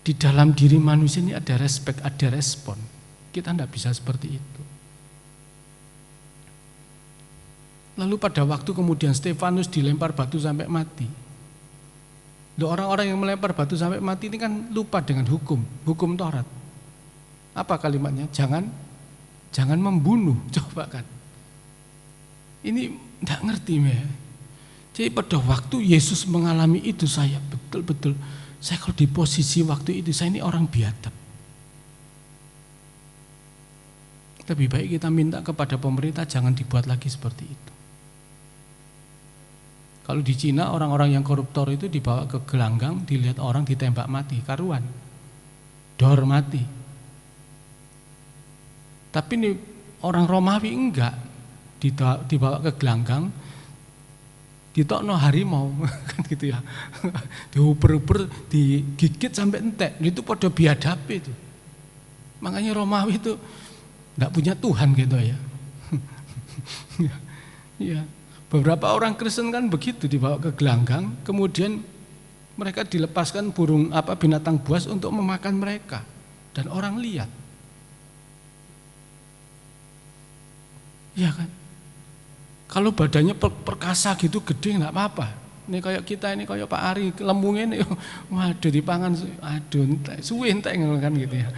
Di dalam diri manusia ini ada respect, ada respon. Kita enggak bisa seperti itu. Lalu pada waktu kemudian Stefanus dilempar batu sampai mati. Orang-orang yang melempar batu sampai mati ini kan lupa dengan hukum Taurat. Apa kalimatnya? Jangan membunuh, coba kan. Ini enggak ngerti ya. Jadi pada waktu Yesus mengalami itu saya betul-betul, saya kalau di posisi waktu itu saya ini orang biadab. Lebih baik kita minta kepada pemerintah jangan dibuat lagi seperti itu. Kalau di Cina orang-orang yang koruptor itu dibawa ke gelanggang, dilihat orang ditembak mati, karuan, dor mati. Tapi ini orang Romawi enggak, dibawa ke gelanggang, ditokno harimau, kan gitu ya, diuber-uber, digigit sampai entek, itu pada biadab itu. Makanya Romawi itu enggak punya Tuhan gitu ya. Ya. Beberapa orang Kristen kan begitu dibawa ke gelanggang, kemudian mereka dilepaskan binatang buas untuk memakan mereka dan orang lihat. Ya kan? Kalau badannya perkasa gitu gede enggak apa-apa. Ini kayak kita ini kayak Pak Ari lembungnya ini, waduh dipangan, aduh suwe entek kan gitu ya.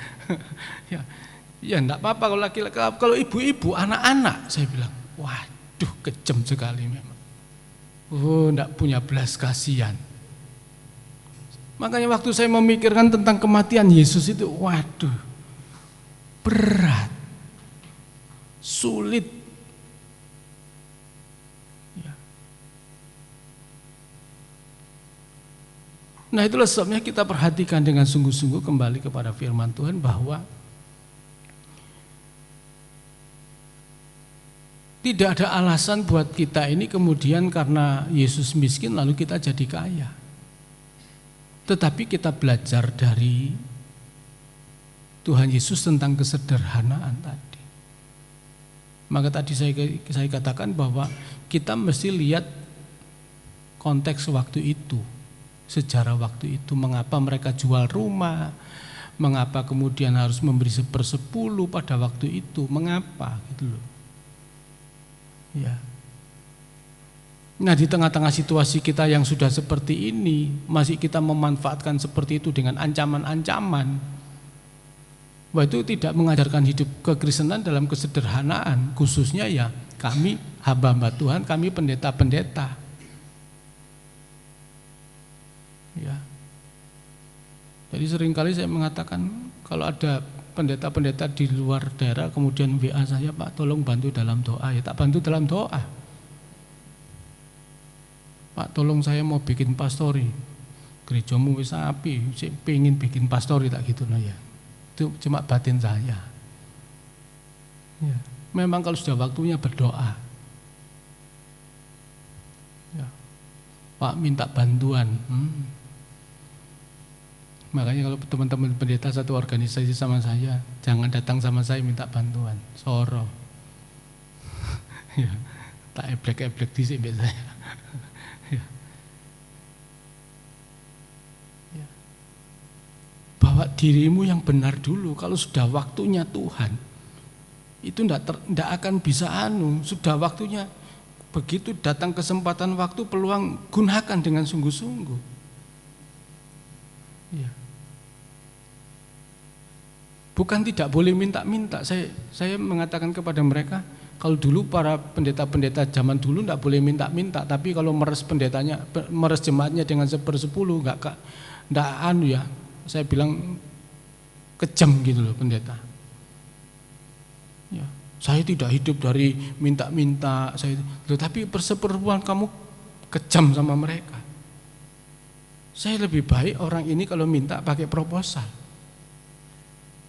Ya enggak apa-apa kalau laki-laki, kalau ibu-ibu, anak-anak saya bilang, waduh kejam sekali memang. Enggak punya belas kasihan. Makanya waktu saya memikirkan tentang kematian Yesus itu, waduh, berat, sulit. Ya. Nah, itulah sebabnya kita perhatikan dengan sungguh-sungguh kembali kepada firman Tuhan bahwa tidak ada alasan buat kita ini kemudian karena Yesus miskin lalu kita jadi kaya. Tetapi kita belajar dari Tuhan Yesus tentang kesederhanaan tadi. Maka tadi saya katakan bahwa kita mesti lihat konteks waktu itu. Sejarah waktu itu, mengapa mereka jual rumah, mengapa kemudian harus memberi 1/10 pada waktu itu, mengapa gitu loh. Ya. Nah, di tengah-tengah situasi kita yang sudah seperti ini, masih kita memanfaatkan seperti itu dengan ancaman-ancaman, bahwa itu tidak mengajarkan hidup kekristenan dalam kesederhanaan, khususnya ya kami hamba-hamba Tuhan, kami pendeta-pendeta. Ya. Jadi seringkali saya mengatakan kalau ada pendeta-pendeta di luar daerah kemudian WA saya, Pak tolong bantu dalam doa, ya tak bantu dalam doa. Pak tolong saya mau bikin pastori, gerejamu wis api, saya pengen bikin pastori tak gitu nah ya. Itu cuma batin saya. Ya. Memang kalau sudah waktunya berdoa. Ya. Pak minta bantuan. Makanya kalau teman-teman pendeta satu organisasi sama saya, jangan datang sama saya minta bantuan, soro. Ya, tak eblek-eblek di sini saya. Ya. Ya. Bawa dirimu yang benar dulu, kalau sudah waktunya Tuhan, itu tidak akan bisa sudah waktunya. Begitu datang kesempatan waktu, peluang, gunakan dengan sungguh-sungguh. Ya. Bukan tidak boleh minta-minta. Saya mengatakan kepada mereka, kalau dulu para pendeta-pendeta zaman dulu tidak boleh minta-minta, tapi kalau meres pendetanya, meres jemaatnya dengan 1/10 enggak ya. Saya bilang kejam gitu loh pendeta. Ya, saya tidak hidup dari minta-minta, tapi perseperluan kamu kejam sama mereka. Saya lebih baik orang ini kalau minta pakai proposal.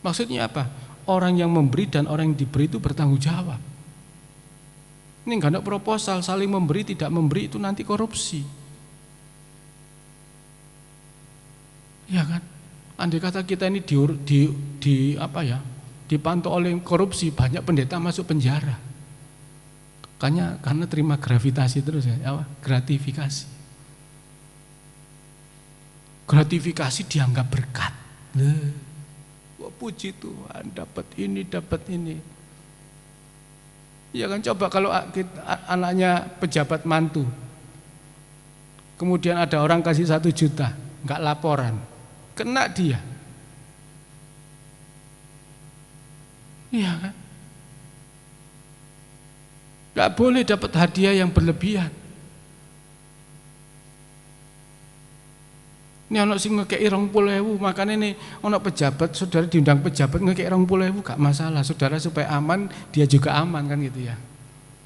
Maksudnya apa? Orang yang memberi dan orang yang diberi itu bertanggung jawab. Ini enggak ada proposal, saling memberi tidak memberi itu nanti korupsi. Ya kan? Andai kata kita ini dipantau oleh korupsi, banyak pendeta masuk penjara. Karena terima gravitasi terus ya, gratifikasi. Gratifikasi dianggap berkat. Puji Tuhan, dapat ini. Ya kan, coba kalau anaknya pejabat mantu, kemudian ada orang kasih 1 juta, enggak laporan, kena dia. Iya kan? Enggak boleh dapat hadiah yang berlebihan. Ini anak sing ngekei 20.000, makanya ini anak pejabat, saudara diundang pejabat ngekei 20.000 gak masalah, saudara supaya aman, dia juga aman kan gitu ya.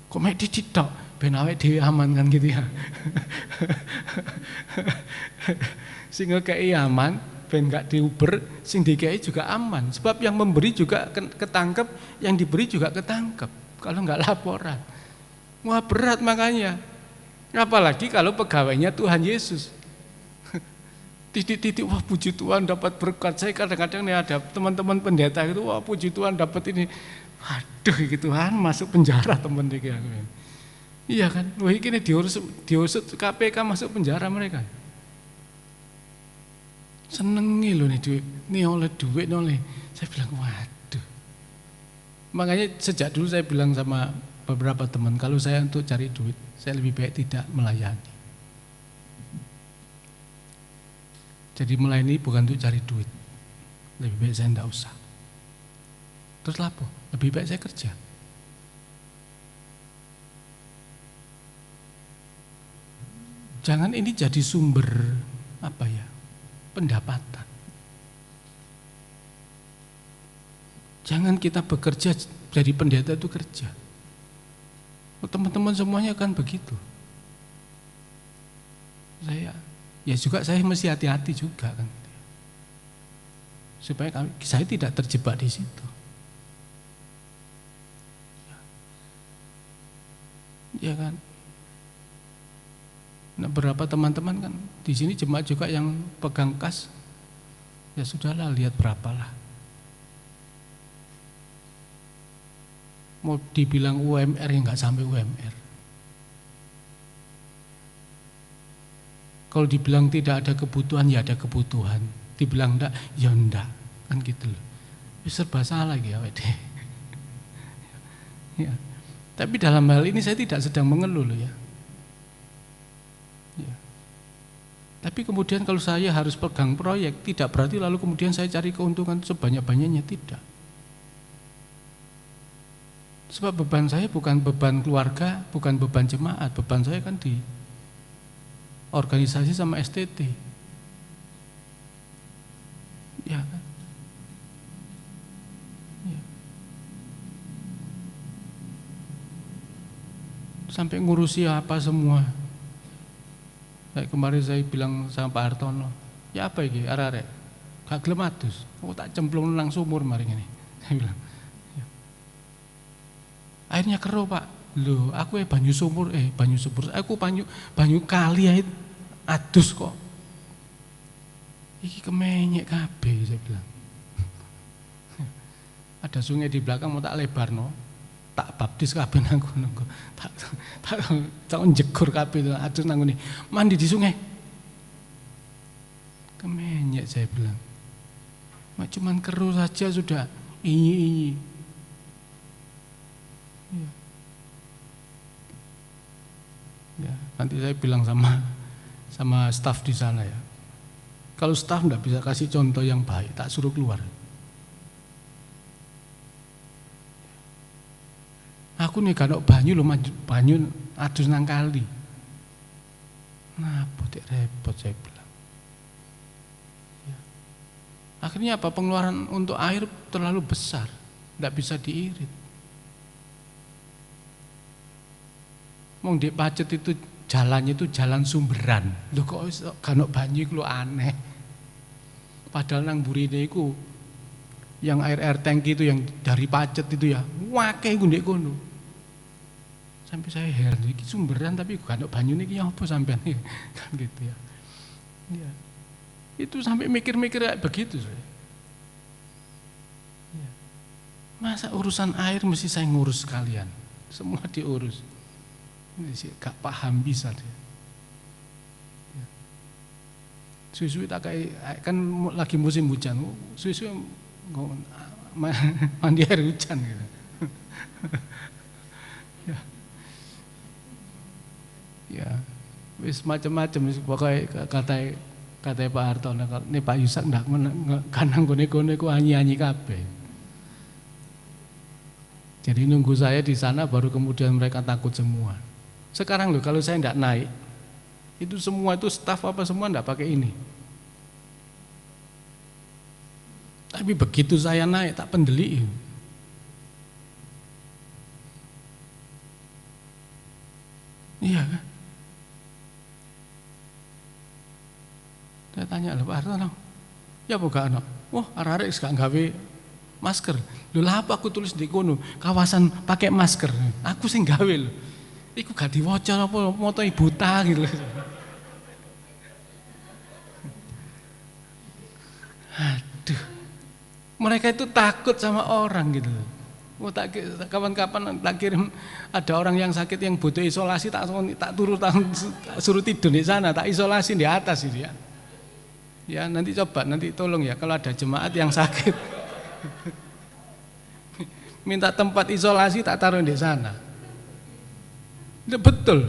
Kok mek dicidok, ben awake dhewe aman kan gitu ya. Sing ngekei aman, ben gak diuber, sing dikei juga aman. Sebab yang memberi juga ketangkep, yang diberi juga ketangkep. Kalau gak laporan, wah berat makanya. Apalagi kalau pegawainya Tuhan Yesus. Titik-titik, wah puji Tuhan dapat berkat. Saya kadang-kadang nih ada teman-teman pendeta itu, wah puji Tuhan dapat ini. Aduh gitu Tuhan masuk penjara teman dia. Iya kan, wah ini diusut KPK masuk penjara mereka. Senengi loh nih duit, nih oleh duit oleh. Saya bilang waduh. Makanya sejak dulu saya bilang sama beberapa teman, kalau saya untuk cari duit, saya lebih baik tidak melayani. Jadi melayani bukan untuk cari duit. Lebih baik saya tidak usah. Terus apa? Lebih baik saya kerja. Jangan ini jadi sumber pendapatan. Jangan kita bekerja jadi pendeta itu kerja. Teman-teman semuanya kan begitu. ya juga saya mesti hati-hati juga kan. Supaya saya tidak terjebak di situ. Ya kan. Nah, berapa teman-teman kan di sini jemaat juga yang pegang kas. Ya sudahlah, lihat berapalah. Mau dibilang UMR ya nggak sampai UMR. Kalau dibilang tidak ada kebutuhan ya ada kebutuhan. Dibilang enggak ya enggak, kan gitu loh. Serba salah ya WD. Ya. Tapi dalam hal ini saya tidak sedang mengeluh loh ya. Ya. Tapi kemudian kalau saya harus pegang proyek, tidak berarti lalu kemudian saya cari keuntungan sebanyak-banyaknya, tidak. Sebab beban saya bukan beban keluarga, bukan beban jemaat, beban saya kan di organisasi sama STT. Ya kan? Ya. Sampai ngurusi apa semua. Kayak kemarin saya bilang sama Pak Hartono, ya apa ini arek-arek, gak gelem adus, aku tak cemplung nang sumur maring ini. Saya bilang, ya. Airnya keruh Pak, loh aku banyu sumur, aku banyu kali ya adus kok. Iki kemenyek kabeh saya bilang. Ada sungai di belakang mau tak lebar no. Tak baptis kabeh nang kono. Tak njegur kabeh adus nang ngene. Mandi di sungai. Kemenyek saya bilang. Cuman keruh saja sudah inyi-inyi. Ya, nanti saya bilang sama staf di sana ya. Kalau staf enggak bisa kasih contoh yang baik, tak suruh keluar. Aku nih kan banyu loh, banyu adus nang kali. Nah, repot saya bilang. Ya. Akhirnya apa? Pengeluaran untuk air terlalu besar, tidak bisa diirit. Mau di Pacet itu jalannya itu jalan sumberan. Loh kok kanok banyu itu aneh. Padahal nang burine iku yang air tangki itu yang dari Pacet itu ya, wakeh iku ndek kono. Sampai saya heran, iki sumberan tapi kanok banyu niki apa sampean kan gitu ya. Ya. Itu sampai mikir-mikir kayak begitu saya. Ya. Masa urusan air mesti saya ngurus sekalian. Semua diurus. Ini sih gak paham bisa dia. Ya. Suwi-suwi tak kayak kan lagi musim hujan, suwi-suwi mandi air hujan gitu. Ya. Ya, wis macam-macam pokoknya kata Pak Hartono, ini Pak Yusak ndak kanang gone-gone ku anyi-anyi kabeh. Jadi nunggu saya di sana baru kemudian mereka takut semua. Sekarang loh kalau saya ndak naik, itu semua itu staf apa semua ndak pakai ini. Tapi begitu saya naik tak pendeli. Iya kan? Saya tanya lho Pak Hartono, ya buka no. Wah arek-arek gak gawe masker. Lho lah apa aku tulis di kono, kawasan pakai masker. Aku sing gawe lho. Iku gak diwaca apa moto buta gitu. Aduh. Mereka itu takut sama orang gitu. Oh, kapan-kapan tak kirim ada orang yang sakit yang butuh isolasi tak suruh tidur di sana, tak isolasi di atas itu ya. Ya nanti coba, nanti tolong ya kalau ada jemaat yang sakit minta tempat isolasi tak taruh di sana. Itu betul.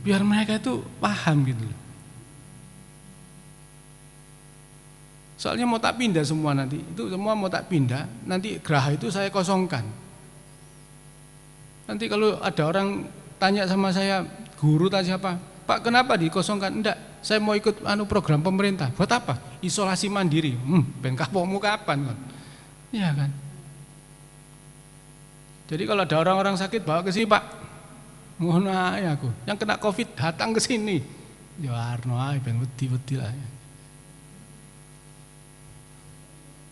Biar mereka itu paham gitu. Soalnya mau tak pindah semua nanti, itu semua mau tak pindah, nanti geraha itu saya kosongkan. Nanti kalau ada orang tanya sama saya, guru tanya siapa, Pak kenapa dikosongkan? Enggak, saya mau ikut program pemerintah. Buat apa? Isolasi mandiri. Ben kapokmu kapan kan? Iya kan? Jadi kalau ada orang-orang sakit bawa ke sini Pak. Ngono ae aku. Yang kena Covid datang ke sini. Ya arno ae ben wedi-wedi lah.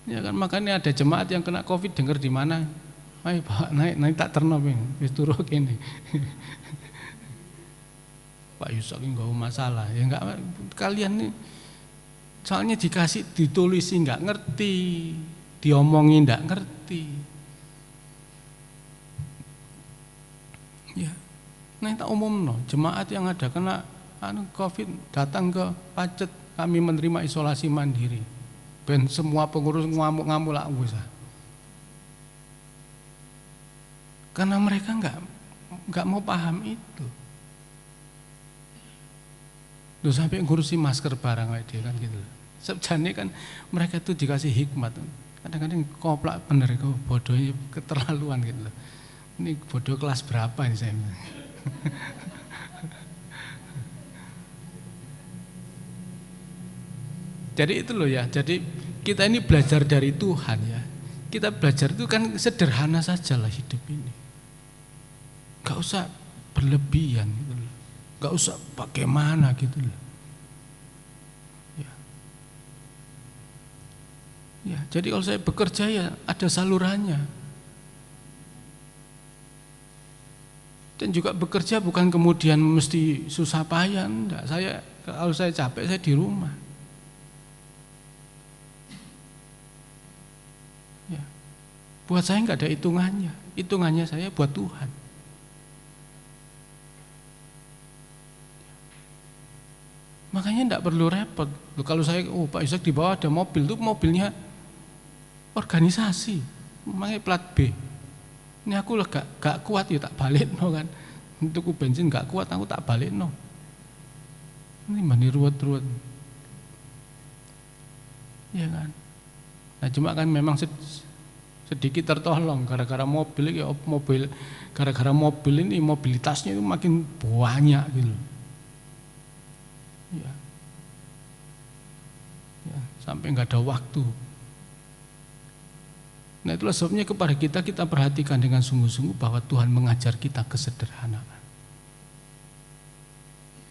Ya kan makanya ada jemaat yang kena Covid dengar di mana? Ayo Pak naik tak terno wis turu kene. Pak Yusak enggak masalah. Ya enggak kalian nih soalnya dikasih ditulisi enggak ngerti, diomongin enggak ngerti. Ya. Nah tak umumno jemaat yang ada kena Covid datang ke Pacet, kami menerima isolasi mandiri. Ben semua pengurus ngamuk-ngamuk lah wis. Karena mereka enggak mau paham itu. Loh sampai ngurusi masker barang kayak dia kan gitu. Sebenarnya kan mereka itu dikasih hikmat. Kadang-kadang koplak bener kok bodohnya keterlaluan gitu loh. Ini bodoh kelas berapa ini saya? Jadi itu loh ya, jadi kita ini belajar dari Tuhan ya. Kita belajar itu kan sederhana saja lah hidup ini. Gak usah berlebihan gitu loh. Gak usah bagaimana gitu loh. Ya, jadi kalau saya bekerja ya ada salurannya. Dan juga bekerja bukan kemudian mesti susah payah, enggak. Kalau saya capek saya di rumah. Ya. Buat saya enggak ada hitungannya. Hitungannya saya buat Tuhan. Makanya enggak perlu repot. Loh, kalau saya Pak Ishak di bawah ada mobil, itu mobilnya organisasi, makanya plat B. Ini aku lah gak kuat ya tak balik no kan. Untuk bensin gak kuat aku tak balik no. Ini mani ruwet-ruwet. Ya kan. Nah cuma kan memang sedikit tertolong gara-gara mobil ini mobilitasnya itu makin banyak gitu. Ya. Ya, sampai nggak ada waktu. Nah itulah sebabnya kepada kita perhatikan dengan sungguh-sungguh bahwa Tuhan mengajar kita kesederhanaan.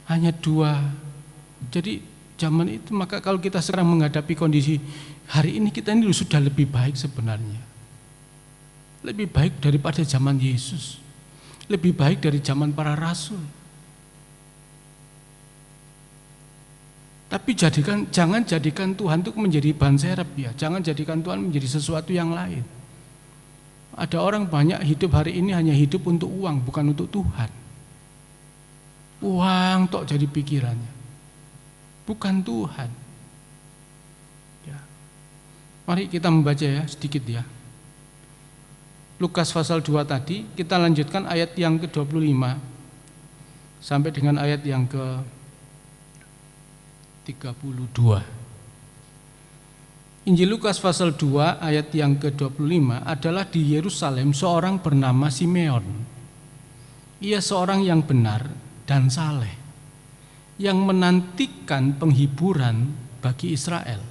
Hanya 2. Jadi zaman itu maka kalau kita sekarang menghadapi kondisi hari ini kita ini sudah lebih baik sebenarnya. Lebih baik daripada zaman Yesus. Lebih baik dari zaman para rasul. Tapi jangan jadikan Tuhan itu menjadi ban serep ya. Jangan jadikan Tuhan menjadi sesuatu yang lain. Ada orang banyak hidup hari ini hanya hidup untuk uang, bukan untuk Tuhan. Uang tok jadi pikirannya, bukan Tuhan. Ya. Mari kita membaca ya sedikit ya. Lukas pasal 2 tadi, kita lanjutkan ayat yang ke-25 sampai dengan ayat yang ke-32. Injil Lukas pasal 2 ayat yang ke-25 adalah di Yerusalem seorang bernama Simeon. Ia seorang yang benar dan saleh, yang menantikan penghiburan bagi Israel.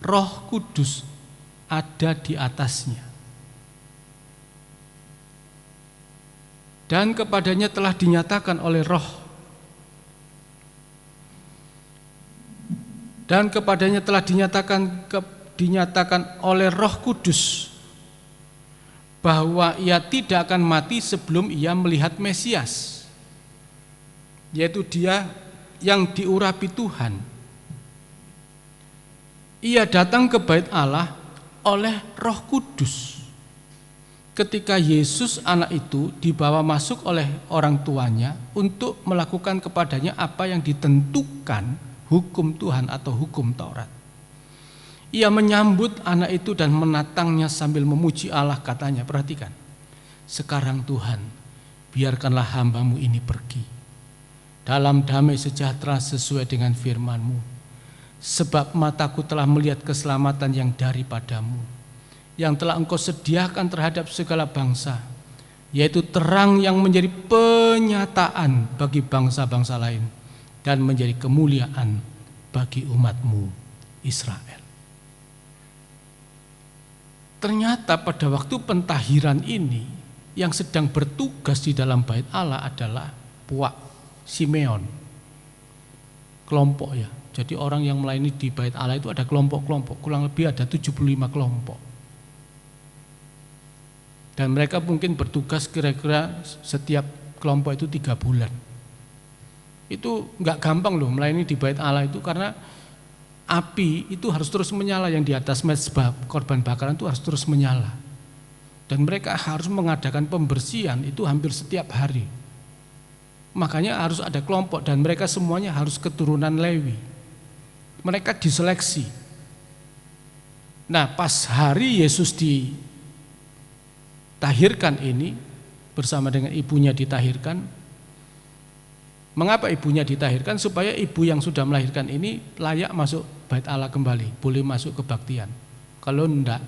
Roh Kudus ada di atasnya. Dan kepadanya telah dinyatakan oleh oleh Roh Kudus bahwa ia tidak akan mati sebelum ia melihat Mesias, yaitu dia yang diurapi Tuhan. Ia datang ke bait Allah oleh Roh Kudus. Ketika Yesus anak itu dibawa masuk oleh orang tuanya untuk melakukan kepadanya apa yang ditentukan hukum Tuhan atau hukum Taurat. Ia menyambut anak itu dan menatangnya sambil memuji Allah, katanya, perhatikan. Sekarang Tuhan, biarkanlah hamba-Mu ini pergi dalam damai sejahtera sesuai dengan firman-Mu. Sebab mataku telah melihat keselamatan yang daripada-Mu, yang telah Engkau sediakan terhadap segala bangsa, yaitu terang yang menjadi penyataan bagi bangsa-bangsa lain dan menjadi kemuliaan bagi umat-Mu Israel. Ternyata pada waktu pentahiran ini yang sedang bertugas di dalam bait Allah adalah Puak Simeon. kelompok ya. Jadi orang yang melayani di Bait Allah itu ada kelompok-kelompok, kurang lebih ada 75 kelompok. Dan mereka mungkin bertugas kira-kira setiap kelompok itu 3 bulan. Itu enggak gampang loh melayani di Bait Allah itu, karena api itu harus terus menyala, yang di atas mezbah korban bakaran itu harus terus menyala. Dan mereka harus mengadakan pembersihan itu hampir setiap hari. Makanya harus ada kelompok, dan mereka semuanya harus keturunan Lewi. Mereka diseleksi. Nah, pas hari Yesus ditahirkan ini, bersama dengan ibunya ditahirkan. Mengapa ibunya ditahirkan? Supaya ibu yang sudah melahirkan ini layak masuk Bait Allah kembali, boleh masuk kebaktian. Kalau enggak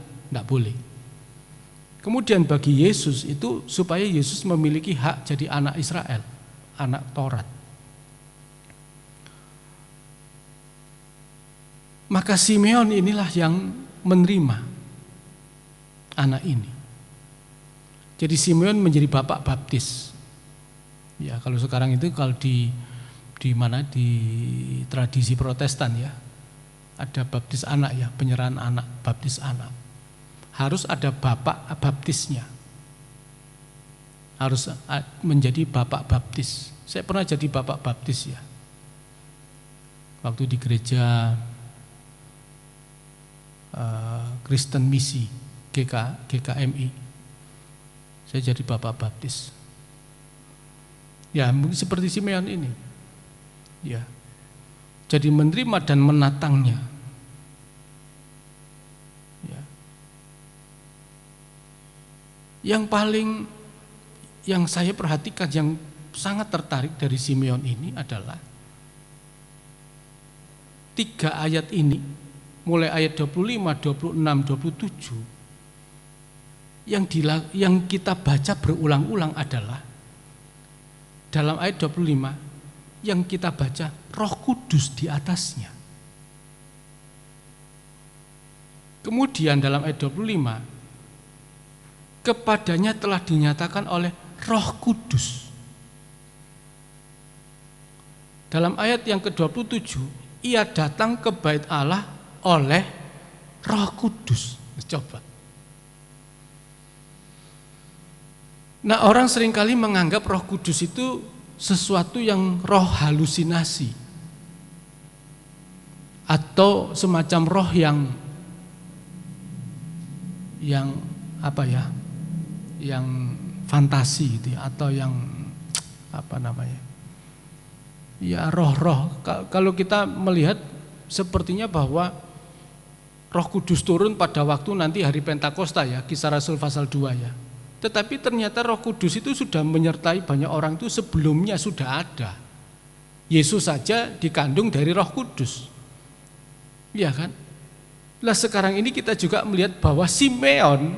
boleh. Kemudian bagi Yesus itu supaya Yesus memiliki hak jadi anak Israel, anak Taurat. Maka Simeon inilah yang menerima anak ini. Jadi Simeon menjadi bapak baptis. Ya, kalau sekarang itu kalau di tradisi Protestan ya, ada baptis anak ya, penyerahan anak, baptis anak. Harus ada bapak baptisnya. Harus menjadi bapak baptis. Saya pernah jadi bapak baptis ya. Waktu di gereja Kristen Misi GKMI. Saya jadi bapak baptis. Ya, mungkin seperti Simeon ini. Ya. Jadi menerima dan menatangnya. Ya. Yang saya perhatikan, yang sangat tertarik dari Simeon ini adalah 3 ayat ini, mulai ayat 25, 26, 27, yang kita baca berulang-ulang adalah dalam ayat 25 yang kita baca Roh Kudus di atasnya. Kemudian dalam ayat 25 kepadanya telah dinyatakan oleh Roh Kudus. Dalam ayat yang ke-27 ia datang ke Bait Allah oleh Roh Kudus. Coba. Nah, orang seringkali menganggap Roh Kudus itu sesuatu yang roh halusinasi atau semacam roh yang apa ya, yang fantasi gitu ya, atau yang apa namanya, ya roh-roh. Kalau kita melihat sepertinya bahwa Roh Kudus turun pada waktu nanti hari Pentakosta ya, Kisah Rasul pasal 2 ya. Tetapi ternyata Roh Kudus itu sudah menyertai banyak orang itu sebelumnya sudah ada. Yesus saja dikandung dari Roh Kudus. Iya kan? Nah, sekarang ini kita juga melihat bahwa Simeon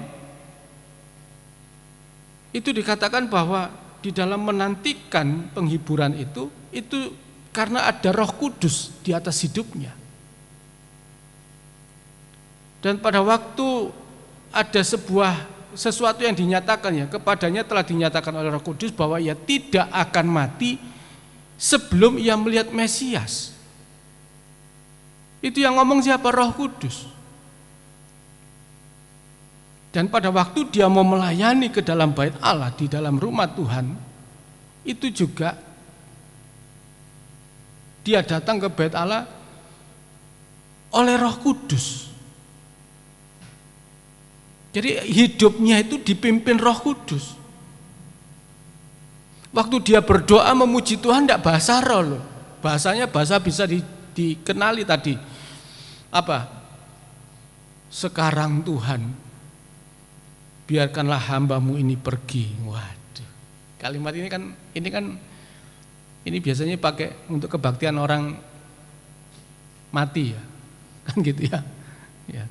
itu dikatakan bahwa di dalam menantikan penghiburan itu karena ada Roh Kudus di atas hidupnya. Dan pada waktu ada sesuatu yang dinyatakan ya, kepadanya telah dinyatakan oleh Roh Kudus bahwa ia tidak akan mati sebelum ia melihat Mesias. Itu yang ngomong siapa? Roh Kudus. Dan pada waktu dia mau melayani ke dalam Bait Allah, di dalam rumah Tuhan, itu juga dia datang ke Bait Allah oleh Roh Kudus. Jadi hidupnya itu dipimpin Roh Kudus. Waktu dia berdoa memuji Tuhan tidak bahasa roh loh. Bahasanya bahasa bisa dikenali tadi. Apa? Sekarang Tuhan, biarkanlah hamba-Mu ini pergi. Waduh. Kalimat ini biasanya pakai untuk kebaktian orang mati ya. Kan gitu ya. Ya.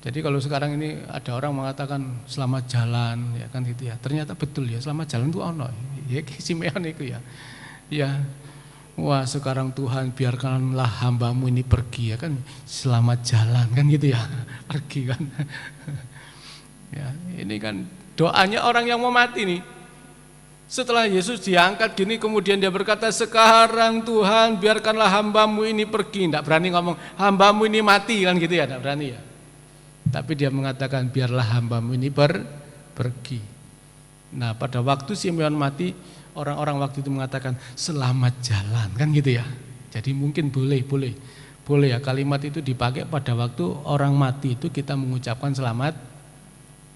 Jadi kalau sekarang ini ada orang mengatakan selamat jalan ya kan gitu ya. Ternyata betul ya, selamat jalan itu ono. Ya Simeon itu ya. Ya. Wah, sekarang Tuhan biarkanlah hamba-Mu ini pergi ya kan. Selamat jalan kan gitu ya. Pergi kan. Ya, ini kan doanya orang yang mau mati nih. Setelah Yesus diangkat gini, kemudian dia berkata, sekarang Tuhan biarkanlah hambamu ini pergi. Tidak berani ngomong hambamu ini mati kan gitu ya, tidak berani ya. Tapi dia mengatakan biarlah hambamu ini pergi. Nah pada waktu Simeon mati, orang-orang waktu itu mengatakan selamat jalan kan gitu ya. Jadi mungkin boleh ya kalimat itu dipakai pada waktu orang mati itu kita mengucapkan selamat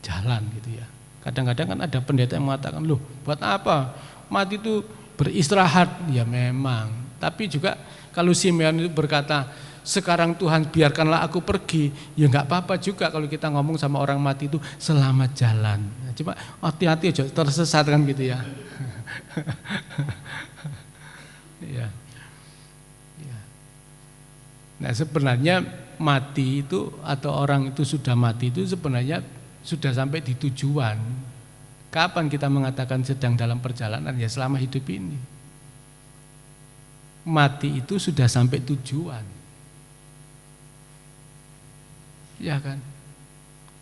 jalan gitu ya. Kadang-kadang kan ada pendeta yang mengatakan, loh buat apa mati itu beristirahat? Ya memang, tapi juga kalau Simeon itu berkata, sekarang Tuhan biarkanlah aku pergi, ya enggak apa-apa juga kalau kita ngomong sama orang mati itu selamat jalan. Cuma hati-hati aja tersesat kan gitu ya. Ya. Nah sebenarnya mati itu atau orang itu sudah mati itu sebenarnya sudah sampai di tujuan. Kapan kita mengatakan sedang dalam perjalanan? Ya selama hidup ini. Mati itu sudah sampai tujuan. Ya kan?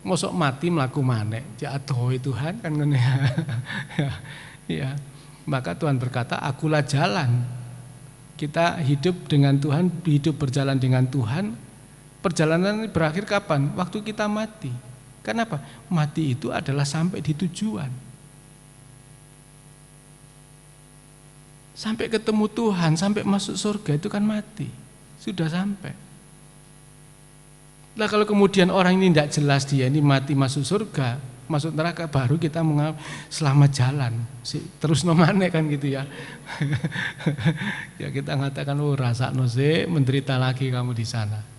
Mosok mati mlaku maneh, jatuh Tuhan kan ngene. Ya. Maka Tuhan berkata, akulah jalan. Kita hidup dengan Tuhan, hidup berjalan dengan Tuhan. Perjalanan berakhir kapan? Waktu kita mati. Kenapa? Mati itu adalah sampai di tujuan. Sampai ketemu Tuhan, sampai masuk surga itu kan mati. Sudah sampai. Nah kalau kemudian orang ini tidak jelas dia ini mati masuk surga, masuk neraka, baru kita mengatakan selamat jalan. Terus nomane kan gitu ya. Ya kita mengatakan rasakno sih menderita lagi kamu di sana.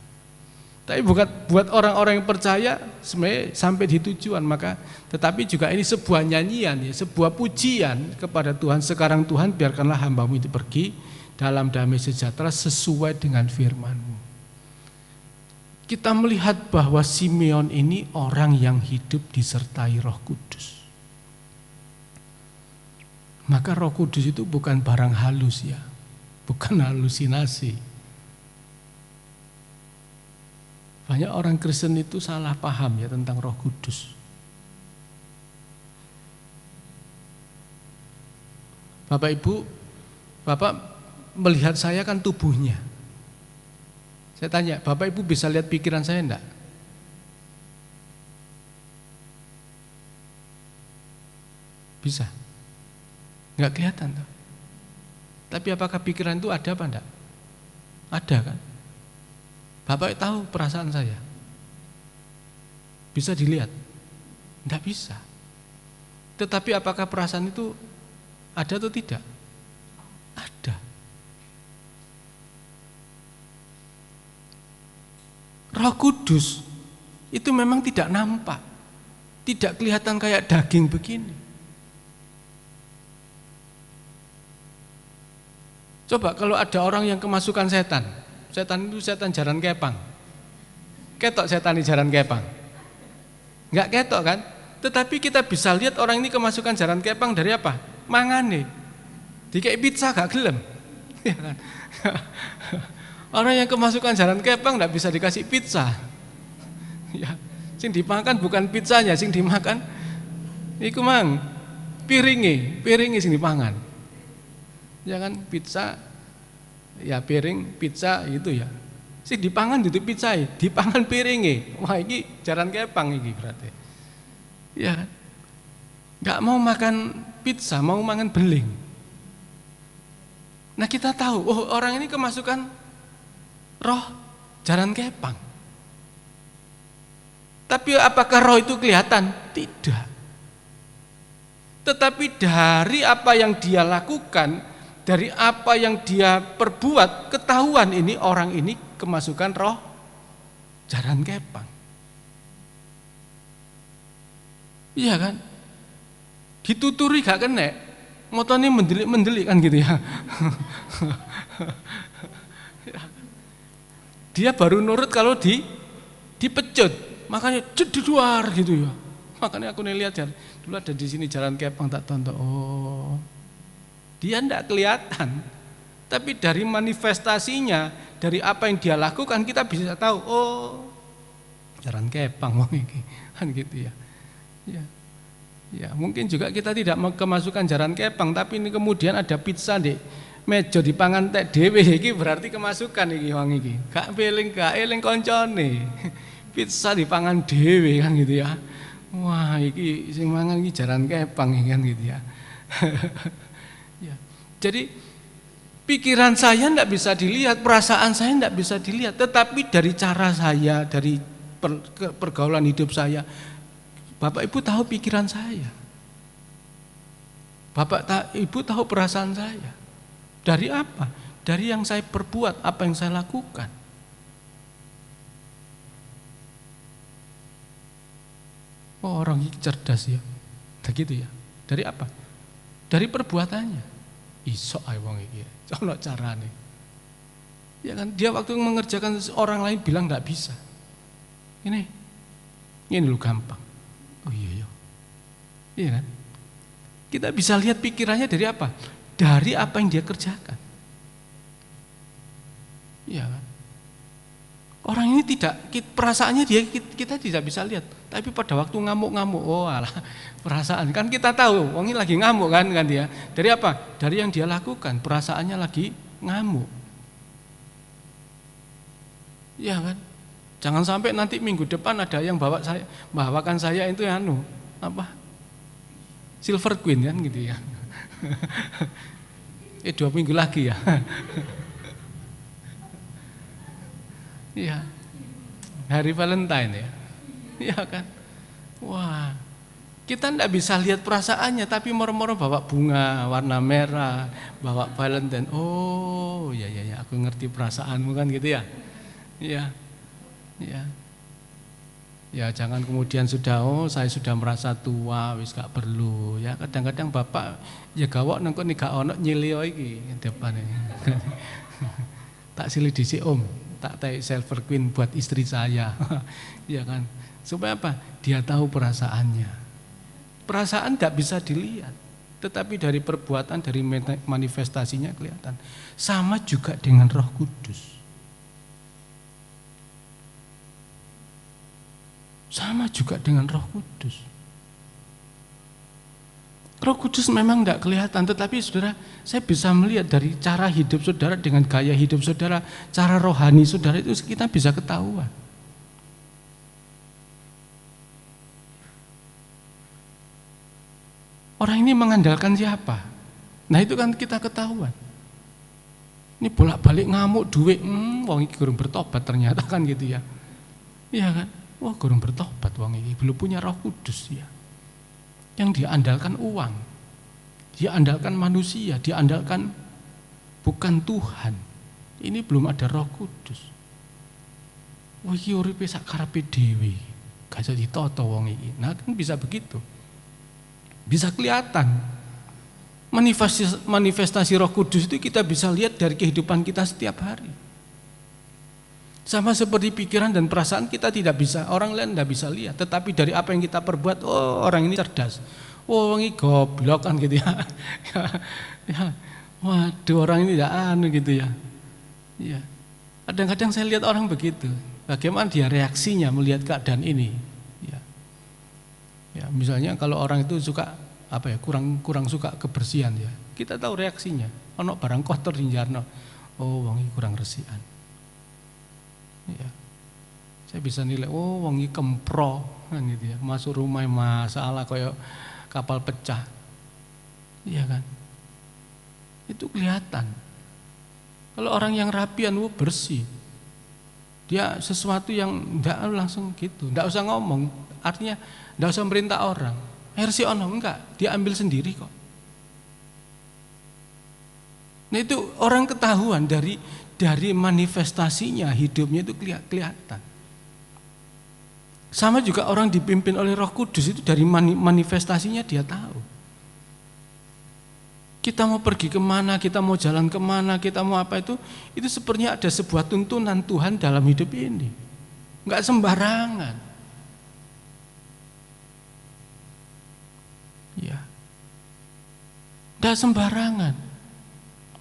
Tapi buat orang-orang yang percaya sebenarnya sampai di tujuan, maka tetapi juga ini sebuah nyanyian ya, sebuah pujian kepada Tuhan. Sekarang Tuhan biarkanlah hambamu itu pergi dalam damai sejahtera sesuai dengan firman-Mu. Kita melihat bahwa Simeon ini orang yang hidup disertai Roh Kudus. Maka Roh Kudus itu bukan barang halus ya, bukan halusinasi. Banyak orang Kristen itu salah paham ya tentang Roh Kudus. Bapak Ibu, Bapak melihat saya kan tubuhnya. Saya tanya, Bapak Ibu bisa lihat pikiran saya enggak? Bisa. Enggak kelihatan tuh. Tapi apakah pikiran itu ada apa enggak? Ada kan? Bapak tahu perasaan saya? Bisa dilihat? Enggak bisa. Tetapi apakah perasaan itu ada atau tidak? Ada. Roh Kudus itu memang tidak nampak. Tidak kelihatan kayak daging begini. Coba kalau ada orang yang kemasukan setan. Setan itu setan jaran kepang. Ketok setan di jaran kepang. Enggak ketok kan? Tetapi kita bisa lihat orang ini kemasukan jaran kepang dari apa? Mangane. Dikei pizza gak gelem. Ya kan? Orang yang kemasukan jaran kepang enggak bisa dikasih pizza. Ya, sing dimakan bukan pizzanya, sing dimakan iku mang piringi sing dipangan. Ya kan pizza ya piring pizza itu ya. Sing dipangan itu pizza, dipangan piringe. Wah ini jaran kepang iki berarti. Ya kan? Enggak mau makan pizza, mau makan beling. Nah kita tahu, oh orang ini kemasukan roh jaran kepang. Tapi apakah roh itu kelihatan? Tidak. Tetapi dari apa yang dia lakukan, dari apa yang dia perbuat, ketahuan ini orang ini kemasukan roh jaran kepang. Iya kan? Dituturi gak kena, motone mendelik-mendelik kan gitu ya. Dia baru nurut kalau dipecut, makanya jeduar gitu ya. Makanya aku lihat dulu ada di sini jaran kepang tak tonton. Oh. Dia tidak kelihatan, tapi dari manifestasinya, dari apa yang dia lakukan kita bisa tahu, oh jaran kepang wong iki, kan gitu ya. Ya. Ya, mungkin juga kita tidak mau kemasukan jaran kepang, tapi ini kemudian ada pizza deh. Meja dipangan tek dhewe iki berarti kemasukan iki wong iki. Gak eling koncone. Pizza dipangan dhewe kan gitu ya. Wah, iki sing mangan iki jaran kepang kan gitu ya. Ya. Jadi pikiran saya tidak bisa dilihat, perasaan saya tidak bisa dilihat, tetapi dari cara saya, dari pergaulan hidup saya, Bapak Ibu tahu pikiran saya. Ibu tahu perasaan saya. Dari apa? Dari yang saya perbuat, apa yang saya lakukan. Oh, orang ini cerdas ya. Begitu ya. Dari apa? Dari perbuatannya. Iso ae wong iki. Ono carane. Ya kan, dia waktu mengerjakan orang lain bilang enggak bisa. Ini lu gampang. Oh iya ya. Iya kan? Kita bisa lihat pikirannya dari apa? Dari apa yang dia kerjakan. Iya kan? Orang ini tidak, perasaannya dia kita tidak bisa lihat. Tapi pada waktu ngamuk-ngamuk, oh alah, perasaan kan kita tahu, orang ini lagi ngamuk kan dia. Dari apa? Dari yang dia lakukan, perasaannya lagi ngamuk. Iya kan? Jangan sampai nanti minggu depan ada yang bawakan saya itu Silver Queen kan gitu ya. 2 minggu lagi ya. Iya. Hari Valentine ya. Iya kan. Wah. Kita enggak bisa lihat perasaannya, tapi moro-moro bawa bunga warna merah, bawa Valentine. Oh, ya aku ngerti perasaanmu kan gitu ya. Iya. Iya. Ya jangan kemudian saya sudah merasa tua wis gak perlu ya. Kadang-kadang Bapak ya gawok nang kok gak ono nyilio iki depane. Tak silih dhisik Om, tak teh Silver Queen buat istri saya. Ya kan. Supaya apa? Dia tahu perasaannya. Perasaan enggak bisa dilihat, tetapi dari perbuatan, dari manifestasinya kelihatan. Sama juga dengan Roh Kudus. Sama juga dengan Roh Kudus. Roh Kudus memang tidak kelihatan, tetapi saudara, saya bisa melihat dari cara hidup saudara dengan gaya hidup saudara, cara rohani saudara itu kita bisa ketahuan. Orang ini mengandalkan siapa? Nah itu kan kita ketahuan. Ini bolak-balik ngamuk duit, wong iki kurang bertobat ternyata kan gitu ya. Iya kan? Wah, kurang bertobat wong ini, belum punya Roh Kudus ya. Yang dia andalkan uang, dia andalkan manusia, dia andalkan bukan Tuhan. Ini belum ada Roh Kudus. Wah, iki uripe sak karepe dhewe. Gak jadi ditata wong iki. Nah, kan bisa begitu. Bisa kelihatan. Manifestasi Roh Kudus itu kita bisa lihat dari kehidupan kita setiap hari. Sama seperti pikiran dan perasaan kita tidak bisa, orang lain tidak bisa lihat. Tetapi dari apa yang kita perbuat, oh orang ini cerdas. Oh orang ini goblok kan gitu ya. Waduh orang ini tidak gitu ya. Ya. Kadang-kadang saya lihat orang begitu. Bagaimana dia reaksinya melihat keadaan ini. Ya, misalnya kalau orang itu suka kurang suka kebersihan ya. Kita tahu reaksinya. Ono barang kotor di jarno. Oh wong ini kurang resian. Ya. Saya bisa nilai, oh wong iki kempro kan gitu ya. Masuk rumah masalah kayak kapal pecah. Iya kan? Itu kelihatan. Kalau orang yang rapian, bersih. Dia sesuatu yang enggak langsung gitu, enggak usah ngomong. Artinya enggak usah merintah orang. Hersi ono enggak, dia ambil sendiri kok. Nah itu orang ketahuan dari manifestasinya, hidupnya itu kelihatan. Sama juga orang dipimpin oleh Roh Kudus itu dari manifestasinya dia tahu. Kita mau pergi kemana, kita mau jalan kemana, kita mau apa itu sepertinya ada sebuah tuntunan Tuhan dalam hidup ini. Enggak sembarangan. Ya. Enggak sembarangan.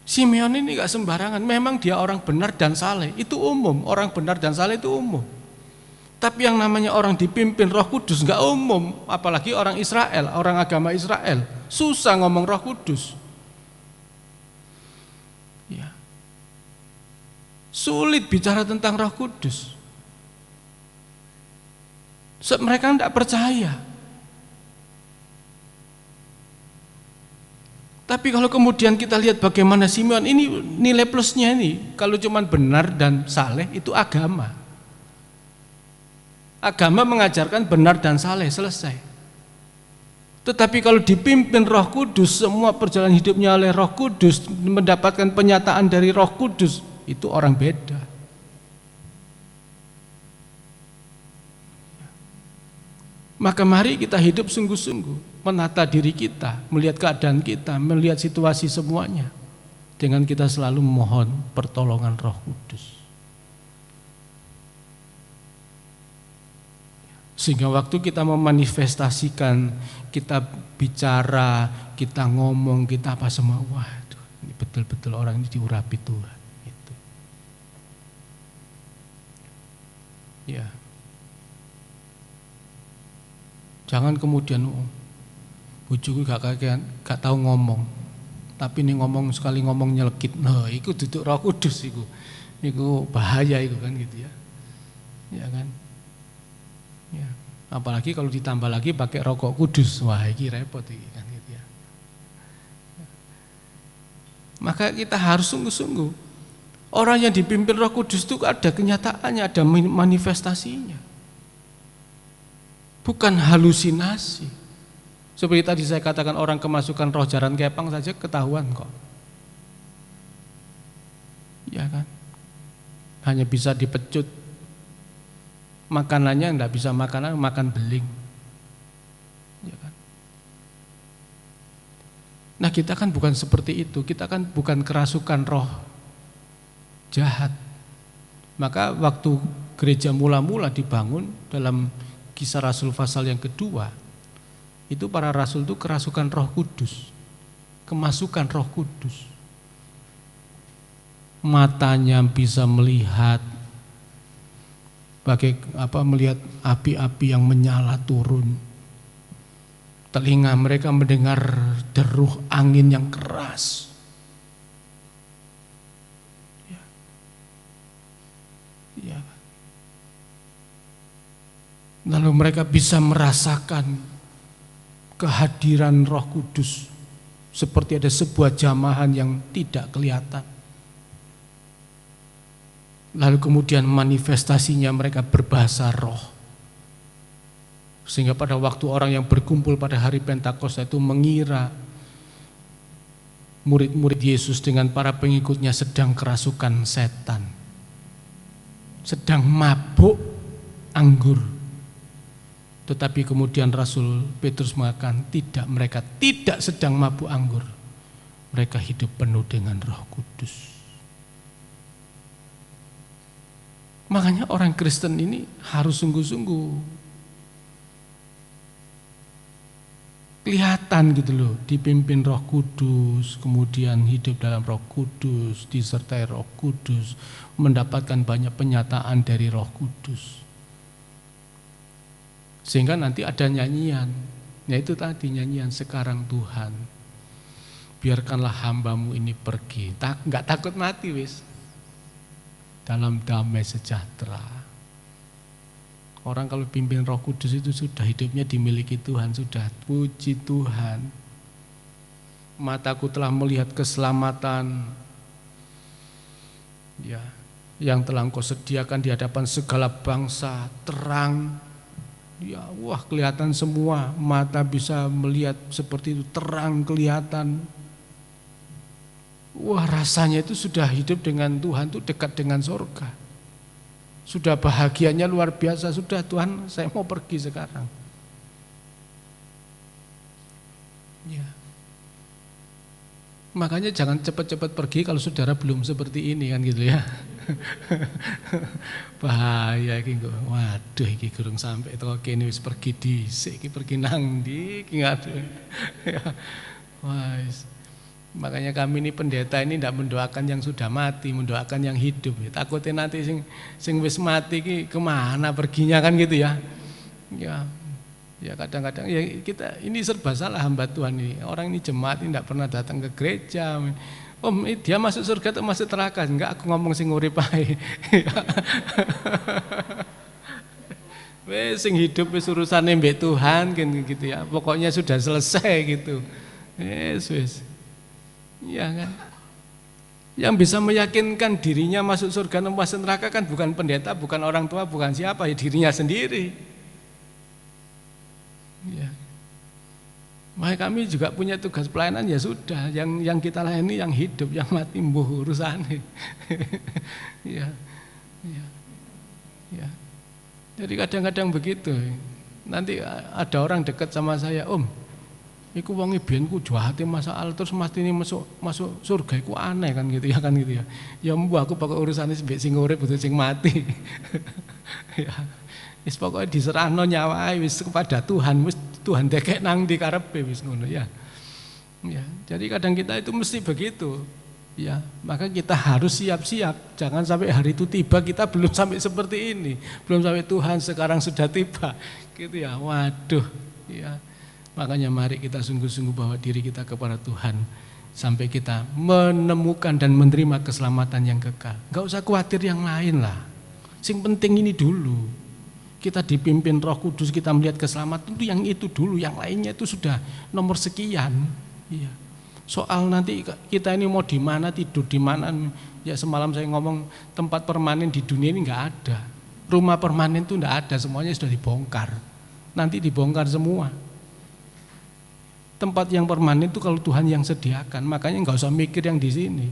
Simeon ini gak sembarangan, memang dia orang benar dan saleh, itu umum, orang benar dan saleh itu umum. Tapi yang namanya orang dipimpin Roh Kudus nggak umum, apalagi orang Israel, orang agama Israel, susah ngomong Roh Kudus. Ya. Sulit bicara tentang Roh Kudus. Mereka tidak percaya. Tapi kalau kemudian kita lihat bagaimana Simeon ini, nilai plusnya ini, kalau cuma benar dan saleh itu agama. Agama mengajarkan benar dan saleh, selesai. Tetapi kalau dipimpin Roh Kudus, semua perjalanan hidupnya oleh Roh Kudus, mendapatkan penyataan dari Roh Kudus, itu orang beda. Maka mari kita hidup sungguh-sungguh, menata diri kita, melihat keadaan kita, melihat situasi semuanya, dengan kita selalu memohon pertolongan Roh Kudus. Sehingga waktu kita memanifestasikan, kita bicara, kita ngomong, kita apa semua, waduh, ini betul-betul orang ini diurapi Tuhan. Gitu. Ya. Jangan kemudian bojoku gak tahu ngomong, tapi ini ngomong sekali ngomong nyelekit, nah itu duduk Roh Kudus itu bahaya itu kan gitu ya, ya kan. Ya. Apalagi kalau ditambah lagi pakai rokok kudus, wah ini repot ini kan gitu ya. Maka kita harus sungguh-sungguh. Orang yang dipimpin Roh Kudus itu ada kenyataannya, ada manifestasinya. Bukan halusinasi. Seperti tadi saya katakan orang kemasukan roh jaran kepang saja ketahuan kok. Ya kan? Hanya bisa dipecut. Makanannya enggak bisa makan beling. Ya kan? Nah, kita kan bukan seperti itu. Kita kan bukan kerasukan roh jahat. Maka waktu gereja mula-mula dibangun dalam Kisah Rasul pasal yang kedua, itu para rasul itu kerasukan Roh Kudus, kemasukan Roh Kudus. Matanya bisa melihat, melihat api-api yang menyala turun. Telinga mereka mendengar deruh angin yang keras. Ya. Ya. Lalu mereka bisa merasakan kehadiran Roh Kudus seperti ada sebuah jamahan yang tidak kelihatan. Lalu kemudian manifestasinya mereka berbahasa roh. Sehingga pada waktu orang yang berkumpul pada hari Pentakosta itu mengira murid-murid Yesus dengan para pengikutnya sedang kerasukan setan, sedang mabuk anggur. Tetapi kemudian Rasul Petrus mengatakan tidak, mereka tidak sedang mabuk anggur. Mereka hidup penuh dengan Roh Kudus. Makanya orang Kristen ini harus sungguh-sungguh kelihatan gitu loh, dipimpin Roh Kudus, kemudian hidup dalam Roh Kudus, disertai Roh Kudus, mendapatkan banyak penyataan dari Roh Kudus. Sehingga nanti ada nyanyian, yaitu tadi nyanyian sekarang Tuhan, biarkanlah hambamu ini pergi, nggak takut mati wis, dalam damai sejahtera. Orang kalau pimpin Roh Kudus itu sudah hidupnya dimiliki Tuhan, sudah puji Tuhan. Mataku telah melihat keselamatan, ya, yang telah Engkau sediakan di hadapan segala bangsa, terang. Ya, wah kelihatan semua, mata bisa melihat seperti itu, terang kelihatan. Wah rasanya itu sudah hidup dengan Tuhan itu dekat dengan surga. Sudah bahagianya luar biasa, sudah Tuhan saya mau pergi sekarang. Ya. Makanya jangan cepat-cepat pergi kalau saudara belum seperti ini kan gitu ya. Bahaya iki kok. Waduh iki gurung sampai to kene wis pergi dhisik iki, pergi nang ndi iki ngaduh. Ya. Wis. Makanya kami ini pendeta ini tidak mendoakan yang sudah mati, mendoakan yang hidup. Takutnya nanti sing wis mati ki kemana perginya kan gitu ya. Ya kadang-kadang ya kita ini serba salah hamba Tuhan ini. Orang ini jemaat ini tidak pernah datang ke gereja. Om, dia masuk surga atau masuk neraka? Enggak, aku ngomong sing urip ae. Wes sing hidup wis urusane mbek Tuhan kan gitu ya. Pokoknya sudah selesai gitu. Wes. Ya kan. Yang bisa meyakinkan dirinya masuk surga atau masuk neraka kan bukan pendeta, bukan orang tua, bukan siapa, ya dirinya sendiri. Ya. Makanya kami juga punya tugas pelayanan, ya sudah, yang kita layani yang hidup, yang mati mbuh urusane. Ya. Jadi kadang-kadang begitu. Nanti ada orang dekat sama saya, Om, iku wong biyen ku jahate masaal terus mestine masuk surga iku aneh kan gitu ya kan gitu ya. Ya mbuh aku pokok urusane mbek sing urip butuh sing mati. Ya. Wis pokoke diserahno nyawae wis kepada Tuhan, wis Tuhan dekek nang ndi karepe wis ngono ya. Ya, jadi kadang kita itu mesti begitu. Ya, maka kita harus siap-siap. Jangan sampai hari itu tiba kita belum sampai seperti ini. Belum sampai Tuhan sekarang sudah tiba. Gitu ya. Waduh, ya. Makanya mari kita sungguh-sungguh bawa diri kita kepada Tuhan sampai kita menemukan dan menerima keselamatan yang kekal. Enggak usah khawatir yang lain lah. Sing penting ini dulu. Kita dipimpin Roh Kudus, kita melihat keselamatan itu yang itu dulu, yang lainnya itu sudah nomor sekian. Iya. Soal nanti kita ini mau di mana, tidur di mana, ya semalam saya ngomong tempat permanen di dunia ini enggak ada. Rumah permanen itu enggak ada, semuanya sudah dibongkar. Nanti dibongkar semua. Tempat yang permanen itu kalau Tuhan yang sediakan, makanya enggak usah mikir yang di sini.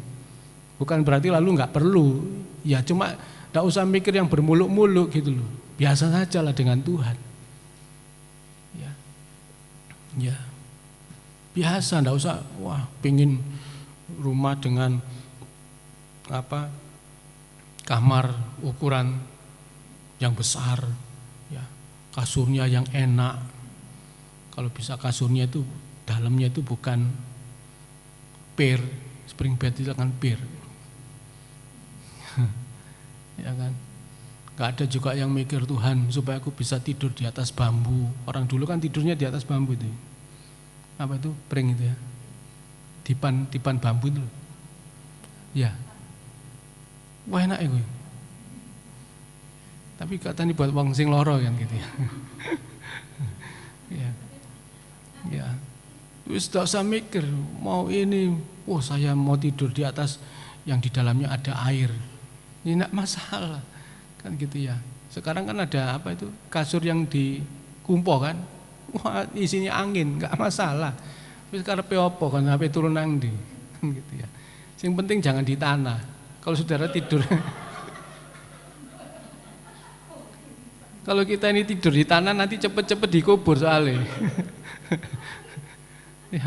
Bukan berarti lalu enggak perlu, ya cuma enggak usah mikir yang bermuluk-muluk gitu loh. Biasa saja lah dengan Tuhan. Ya. Biasa, enggak usah wah pengin rumah dengan kamar ukuran yang besar, ya. Kasurnya yang enak. Kalau bisa kasurnya itu dalamnya itu bukan pir, spring bed itu kan pir. Ya kan? Gak ada juga yang mikir Tuhan supaya aku bisa tidur di atas bambu. Orang dulu kan tidurnya di atas bambu itu. Apa itu? Pring itu ya. Dipan bambu itu. Ya. Wah enak ya gue. Tapi katanya buat wong sing loro kan gitu ya. Ya. Wis tidak usah mikir mau ini, saya mau tidur di atas yang di dalamnya ada air. Ini enggak masalah. Kan gitu ya. Sekarang kan ada kasur yang dikumpo kan. Wah, isinya angin, enggak masalah. Wis karepe apa kan sampai turun nang ndi. Gitu ya. Yang penting jangan di tanah. Kalau saudara tidur kalau kita ini tidur di tanah nanti cepet-cepet dikubur soalnya. Ya.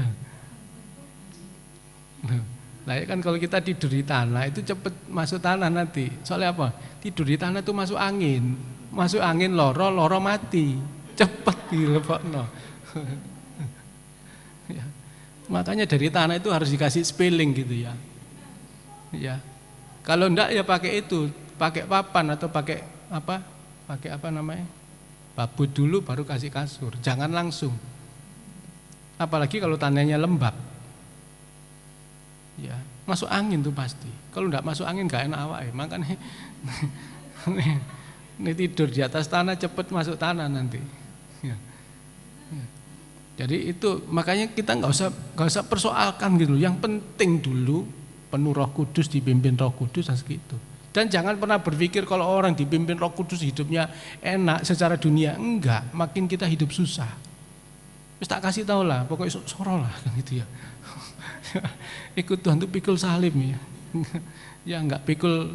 Nah kan kalau kita tidur di tanah itu cepet masuk tanah nanti. Soalnya apa? Tidur di tanah itu masuk angin loro mati, cepet dilebokno. Ya. Makanya dari tanah itu harus dikasih spilling gitu ya. Ya. Kalau enggak ya pakai papan atau pakai apa namanya? Babut dulu baru kasih kasur, jangan langsung. Apalagi kalau tanahnya lembab. Ya, masuk angin tuh pasti. Kalau enggak masuk angin enggak enak awake. Makanya ini tidur di atas tanah cepet masuk tanah nanti. Ya. Ya. Jadi itu makanya kita enggak usah persoalkan gitu. Yang penting dulu penuh Roh Kudus, dipimpin Roh Kudus segitu. Dan jangan pernah berpikir kalau orang dipimpin Roh Kudus hidupnya enak secara dunia. Enggak, makin kita hidup susah. Wis tak kasih tahu lah, pokoknya soro lah kan gitu ya. Ikut Tuhan tuh pikul salib ya. Ya enggak pikul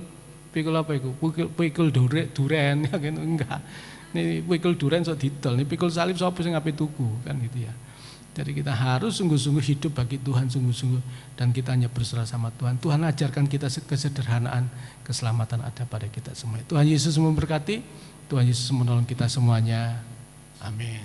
apa itu? Pikul duren ya kan enggak. Ini pikul duren sok didol, ini pikul salib sapa sing ape tuku kan gitu ya. Jadi kita harus sungguh-sungguh hidup bagi Tuhan sungguh-sungguh dan kita hanya berserah sama Tuhan. Tuhan ajarkan kita kesederhanaan, keselamatan ada pada kita semua. Tuhan Yesus memberkati, Tuhan Yesus menolong kita semuanya. Amin.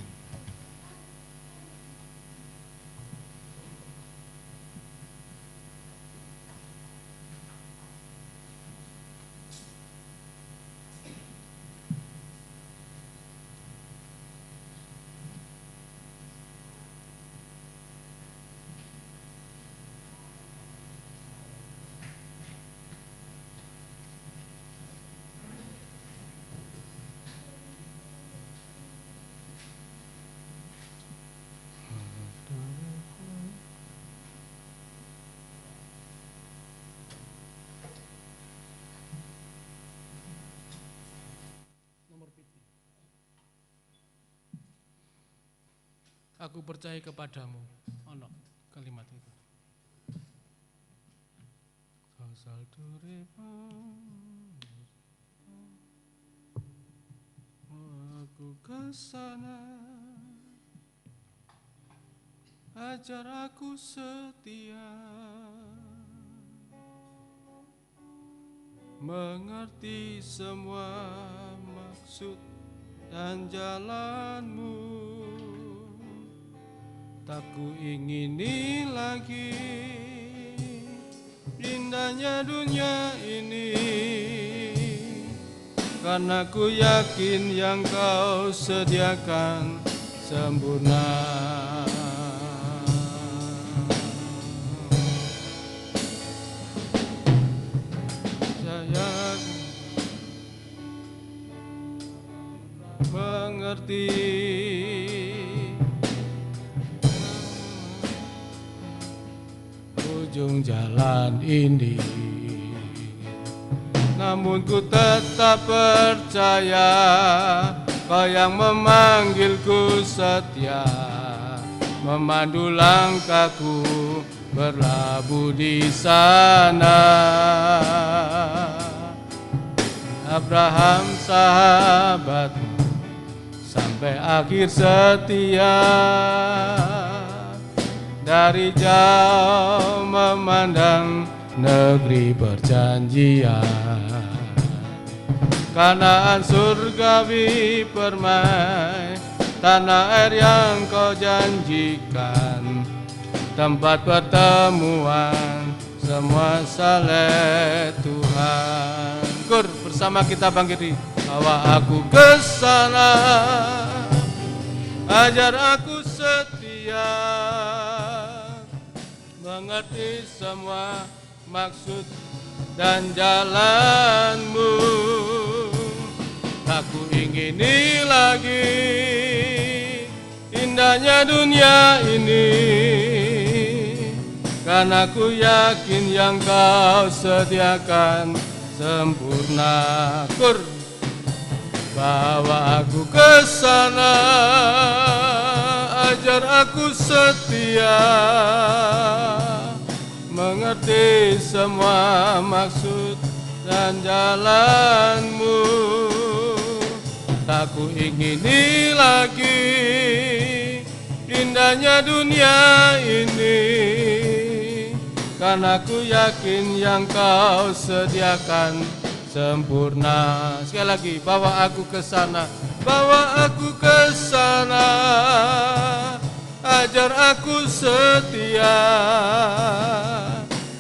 aku percaya kepadamu. Ono kalimat itu. Aku kesana, ajar aku setia, mengerti semua maksud dan jalanmu. Tak ku ingini lagi indahnya dunia ini, karena ku yakin yang kau sediakan sempurna. Saya mengerti ujung jalan ini, namun ku tetap percaya Kau yang memanggilku setia, memandu langkahku berlabuh di sana. Abraham sahabatmu sampai akhir setia, dari jauh memandang negeri perjanjian. Kanaan surgawi permai, tanah air yang kau janjikan, tempat pertemuan semua saleh Tuhan. Kur bersama kita bangkit, bawa aku ke sana, ajar aku setia, mengerti semua maksud dan jalanmu. Tak ku ingini lagi indahnya dunia ini, karena ku yakin yang kau sediakan sempurna. Kur bawa aku ke sana, ajar aku setia, mengerti semua maksud dan jalanmu. Tak ku ingini lagi indahnya dunia ini, karena ku yakin yang kau sediakan sempurna. Sekali lagi, bawa aku ke sana, bawa aku ke sana, ajar aku setia,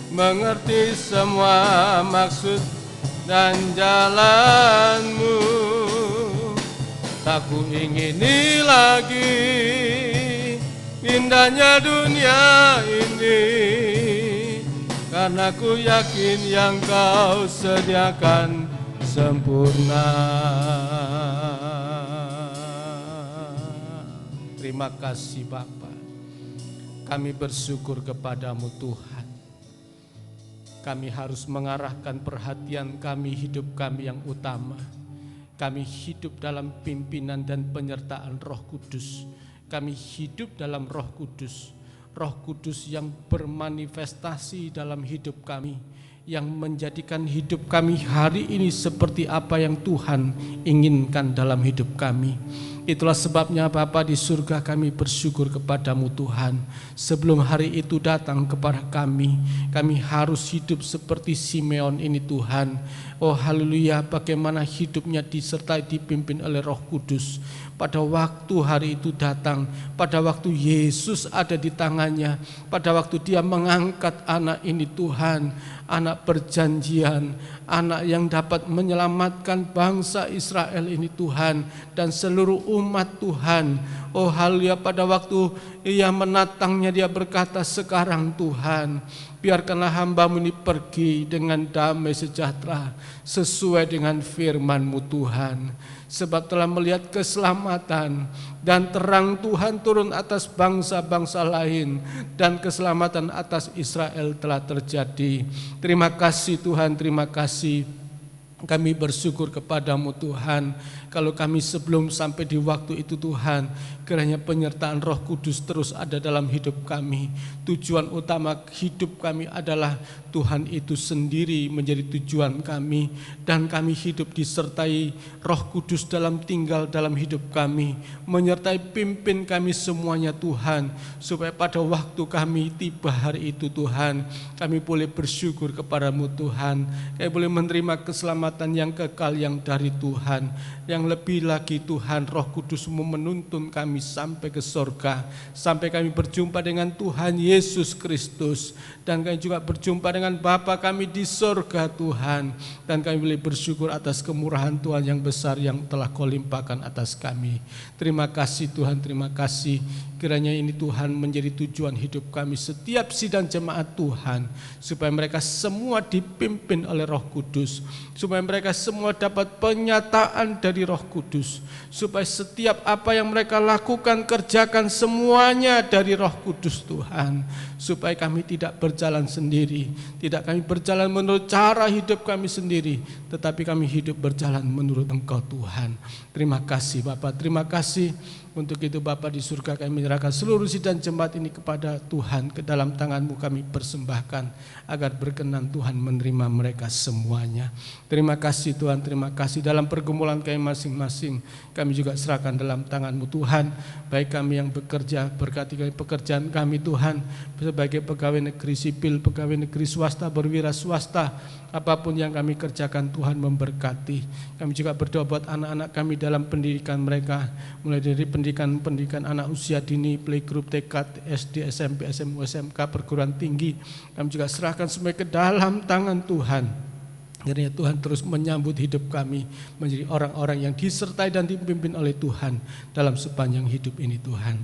mengerti semua maksud dan jalanmu. Tak ku ingini lagi indahnya dunia ini, karena ku yakin yang kau sediakan sempurna. Terima kasih Bapa. Kami bersyukur kepadamu Tuhan. Kami harus mengarahkan perhatian kami, hidup kami yang utama. Kami hidup dalam pimpinan dan penyertaan Roh Kudus. Kami hidup dalam Roh Kudus. Roh Kudus yang bermanifestasi dalam hidup kami, yang menjadikan hidup kami hari ini seperti apa yang Tuhan inginkan dalam hidup kami. Itulah sebabnya Bapa di surga, kami bersyukur kepadamu Tuhan. Sebelum hari itu datang kepada kami harus hidup seperti Simeon ini Tuhan. Oh haleluya, bagaimana hidupnya disertai dipimpin oleh Roh Kudus. Pada waktu hari itu datang, pada waktu Yesus ada di tangannya, pada waktu dia mengangkat anak ini Tuhan, anak perjanjian, anak yang dapat menyelamatkan bangsa Israel ini Tuhan, dan seluruh umat Tuhan. Oh haleluya, pada waktu ia menatangnya, dia berkata, sekarang Tuhan, biarkanlah hamba-Mu ini pergi dengan damai sejahtera sesuai dengan firman-Mu Tuhan. Sebab telah melihat keselamatan dan terang Tuhan turun atas bangsa-bangsa lain, dan keselamatan atas Israel telah terjadi. Terima kasih Tuhan, terima kasih. Kami bersyukur kepadamu Tuhan. Kalau kami sebelum sampai di waktu itu Tuhan, kiranya penyertaan Roh Kudus terus ada dalam hidup kami. Tujuan utama hidup kami adalah Tuhan itu sendiri menjadi tujuan kami, dan kami hidup disertai Roh Kudus dalam tinggal dalam hidup kami, menyertai pimpin kami semuanya Tuhan, supaya pada waktu kami tiba hari itu Tuhan, kami boleh bersyukur kepadamu Tuhan, kami boleh menerima keselamatan yang kekal yang dari Tuhan. Yang lebih lagi Tuhan, Roh Kudus-Mu menuntun kami sampai ke sorga, sampai kami berjumpa dengan Tuhan Yesus Kristus, dan kami juga berjumpa dengan Bapa kami di sorga Tuhan, dan kami boleh bersyukur atas kemurahan Tuhan yang besar yang telah Kau limpahkan atas kami. Terima kasih Tuhan, terima kasih. Kiranya ini Tuhan menjadi tujuan hidup kami, setiap sidang jemaat Tuhan, supaya mereka semua dipimpin oleh Roh Kudus, supaya mereka semua dapat penyataan dari Roh Kudus, supaya setiap apa yang mereka lakukan, kerjakan semuanya dari Roh Kudus Tuhan, supaya kami tidak berjalan sendiri, tidak kami berjalan menurut cara hidup kami sendiri, tetapi kami hidup berjalan menurut Engkau Tuhan. Terima kasih Bapak, terima kasih. Untuk itu Bapa di surga, kami menyerahkan seluruh sidang jemaat ini kepada Tuhan, ke dalam tangan-Mu kami persembahkan, agar berkenan Tuhan menerima mereka semuanya. Terima kasih Tuhan, terima kasih. Dalam pergumulan kami masing-masing, kami juga serahkan dalam tangan-Mu Tuhan. Baik kami yang bekerja, berkati kami pekerjaan kami Tuhan, sebagai pegawai negeri sipil, pegawai negeri swasta, berwira swasta, apapun yang kami kerjakan Tuhan memberkati. Kami juga berdoa buat anak-anak kami dalam pendidikan mereka, mulai dari pendidikan anak usia dini, playgroup, TK, SD, SMP, SMU, SMK, perguruan tinggi. Kami juga serahkan semua ke dalam tangan Tuhan. Kiranya Tuhan terus menyambut hidup kami menjadi orang-orang yang disertai dan dipimpin oleh Tuhan dalam sepanjang hidup ini Tuhan.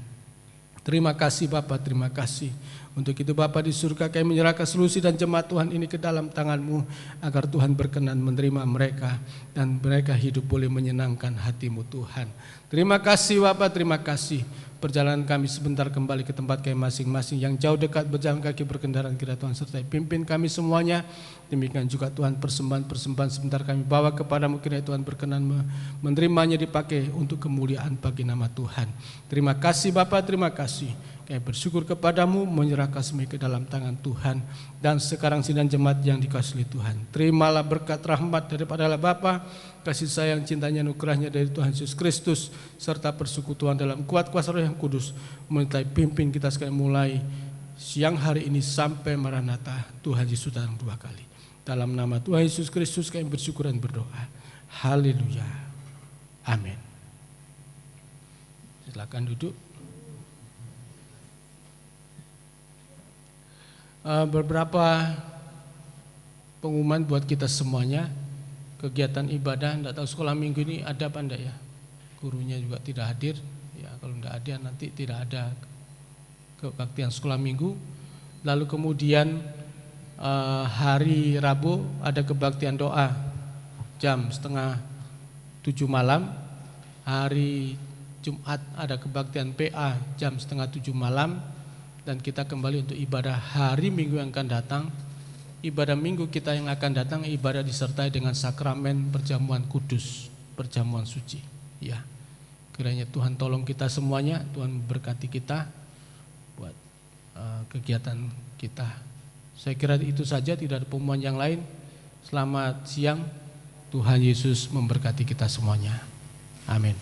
Terima kasih Bapa, terima kasih. Untuk itu Bapa di surga, kami menyerahkan seluruh sidang jemaat Tuhan ini ke dalam tangan-Mu, agar Tuhan berkenan menerima mereka, dan mereka hidup boleh menyenangkan hati-Mu Tuhan. Terima kasih Bapa, terima kasih. Perjalanan kami sebentar kembali ke tempat kami masing-masing, yang jauh dekat berjalan kaki berkendaraan, kiranya Tuhan sertai pimpin kami semuanya. Demikian juga Tuhan persembahan-persembahan sebentar kami bawa kepadamu, kiranya Tuhan berkenan menerimanya dipakai untuk kemuliaan bagi nama Tuhan. Terima kasih Bapa, terima kasih. Kami bersyukur kepadamu, menyerahkan semua ke dalam tangan Tuhan. Dan sekarang sidang jemaat yang dikasihi Tuhan, terimalah berkat rahmat daripada Allah Bapa, kasih sayang, cintanya, anugerahnya dari Tuhan Yesus Kristus, serta persekutuan dalam kuat kuasa Roh yang Kudus, menyertai pimpin kita sekali mulai siang hari ini sampai Maranatha. Tuhan Yesus datang 2 kali. Dalam nama Tuhan Yesus Kristus kami bersyukur dan berdoa. Haleluya. Amin. Silakan duduk. Beberapa pengumuman buat kita semuanya. Kegiatan ibadah, enggak tahu sekolah minggu ini ada apa enggak ya? Gurunya juga tidak hadir. Ya, kalau enggak ada nanti tidak ada kebaktian sekolah minggu. Lalu kemudian hari Rabu ada kebaktian doa jam 6:30 malam. Hari Jumat ada kebaktian PA jam 6:30 malam. Dan kita kembali untuk ibadah hari Minggu yang akan datang. Ibadah Minggu kita yang akan datang, ibadah disertai dengan sakramen perjamuan kudus, perjamuan suci. Ya, kiranya Tuhan tolong kita semuanya, Tuhan berkati kita buat kegiatan kita. Saya kira itu saja, tidak ada pengumuman yang lain. Selamat siang, Tuhan Yesus memberkati kita semuanya. Amin.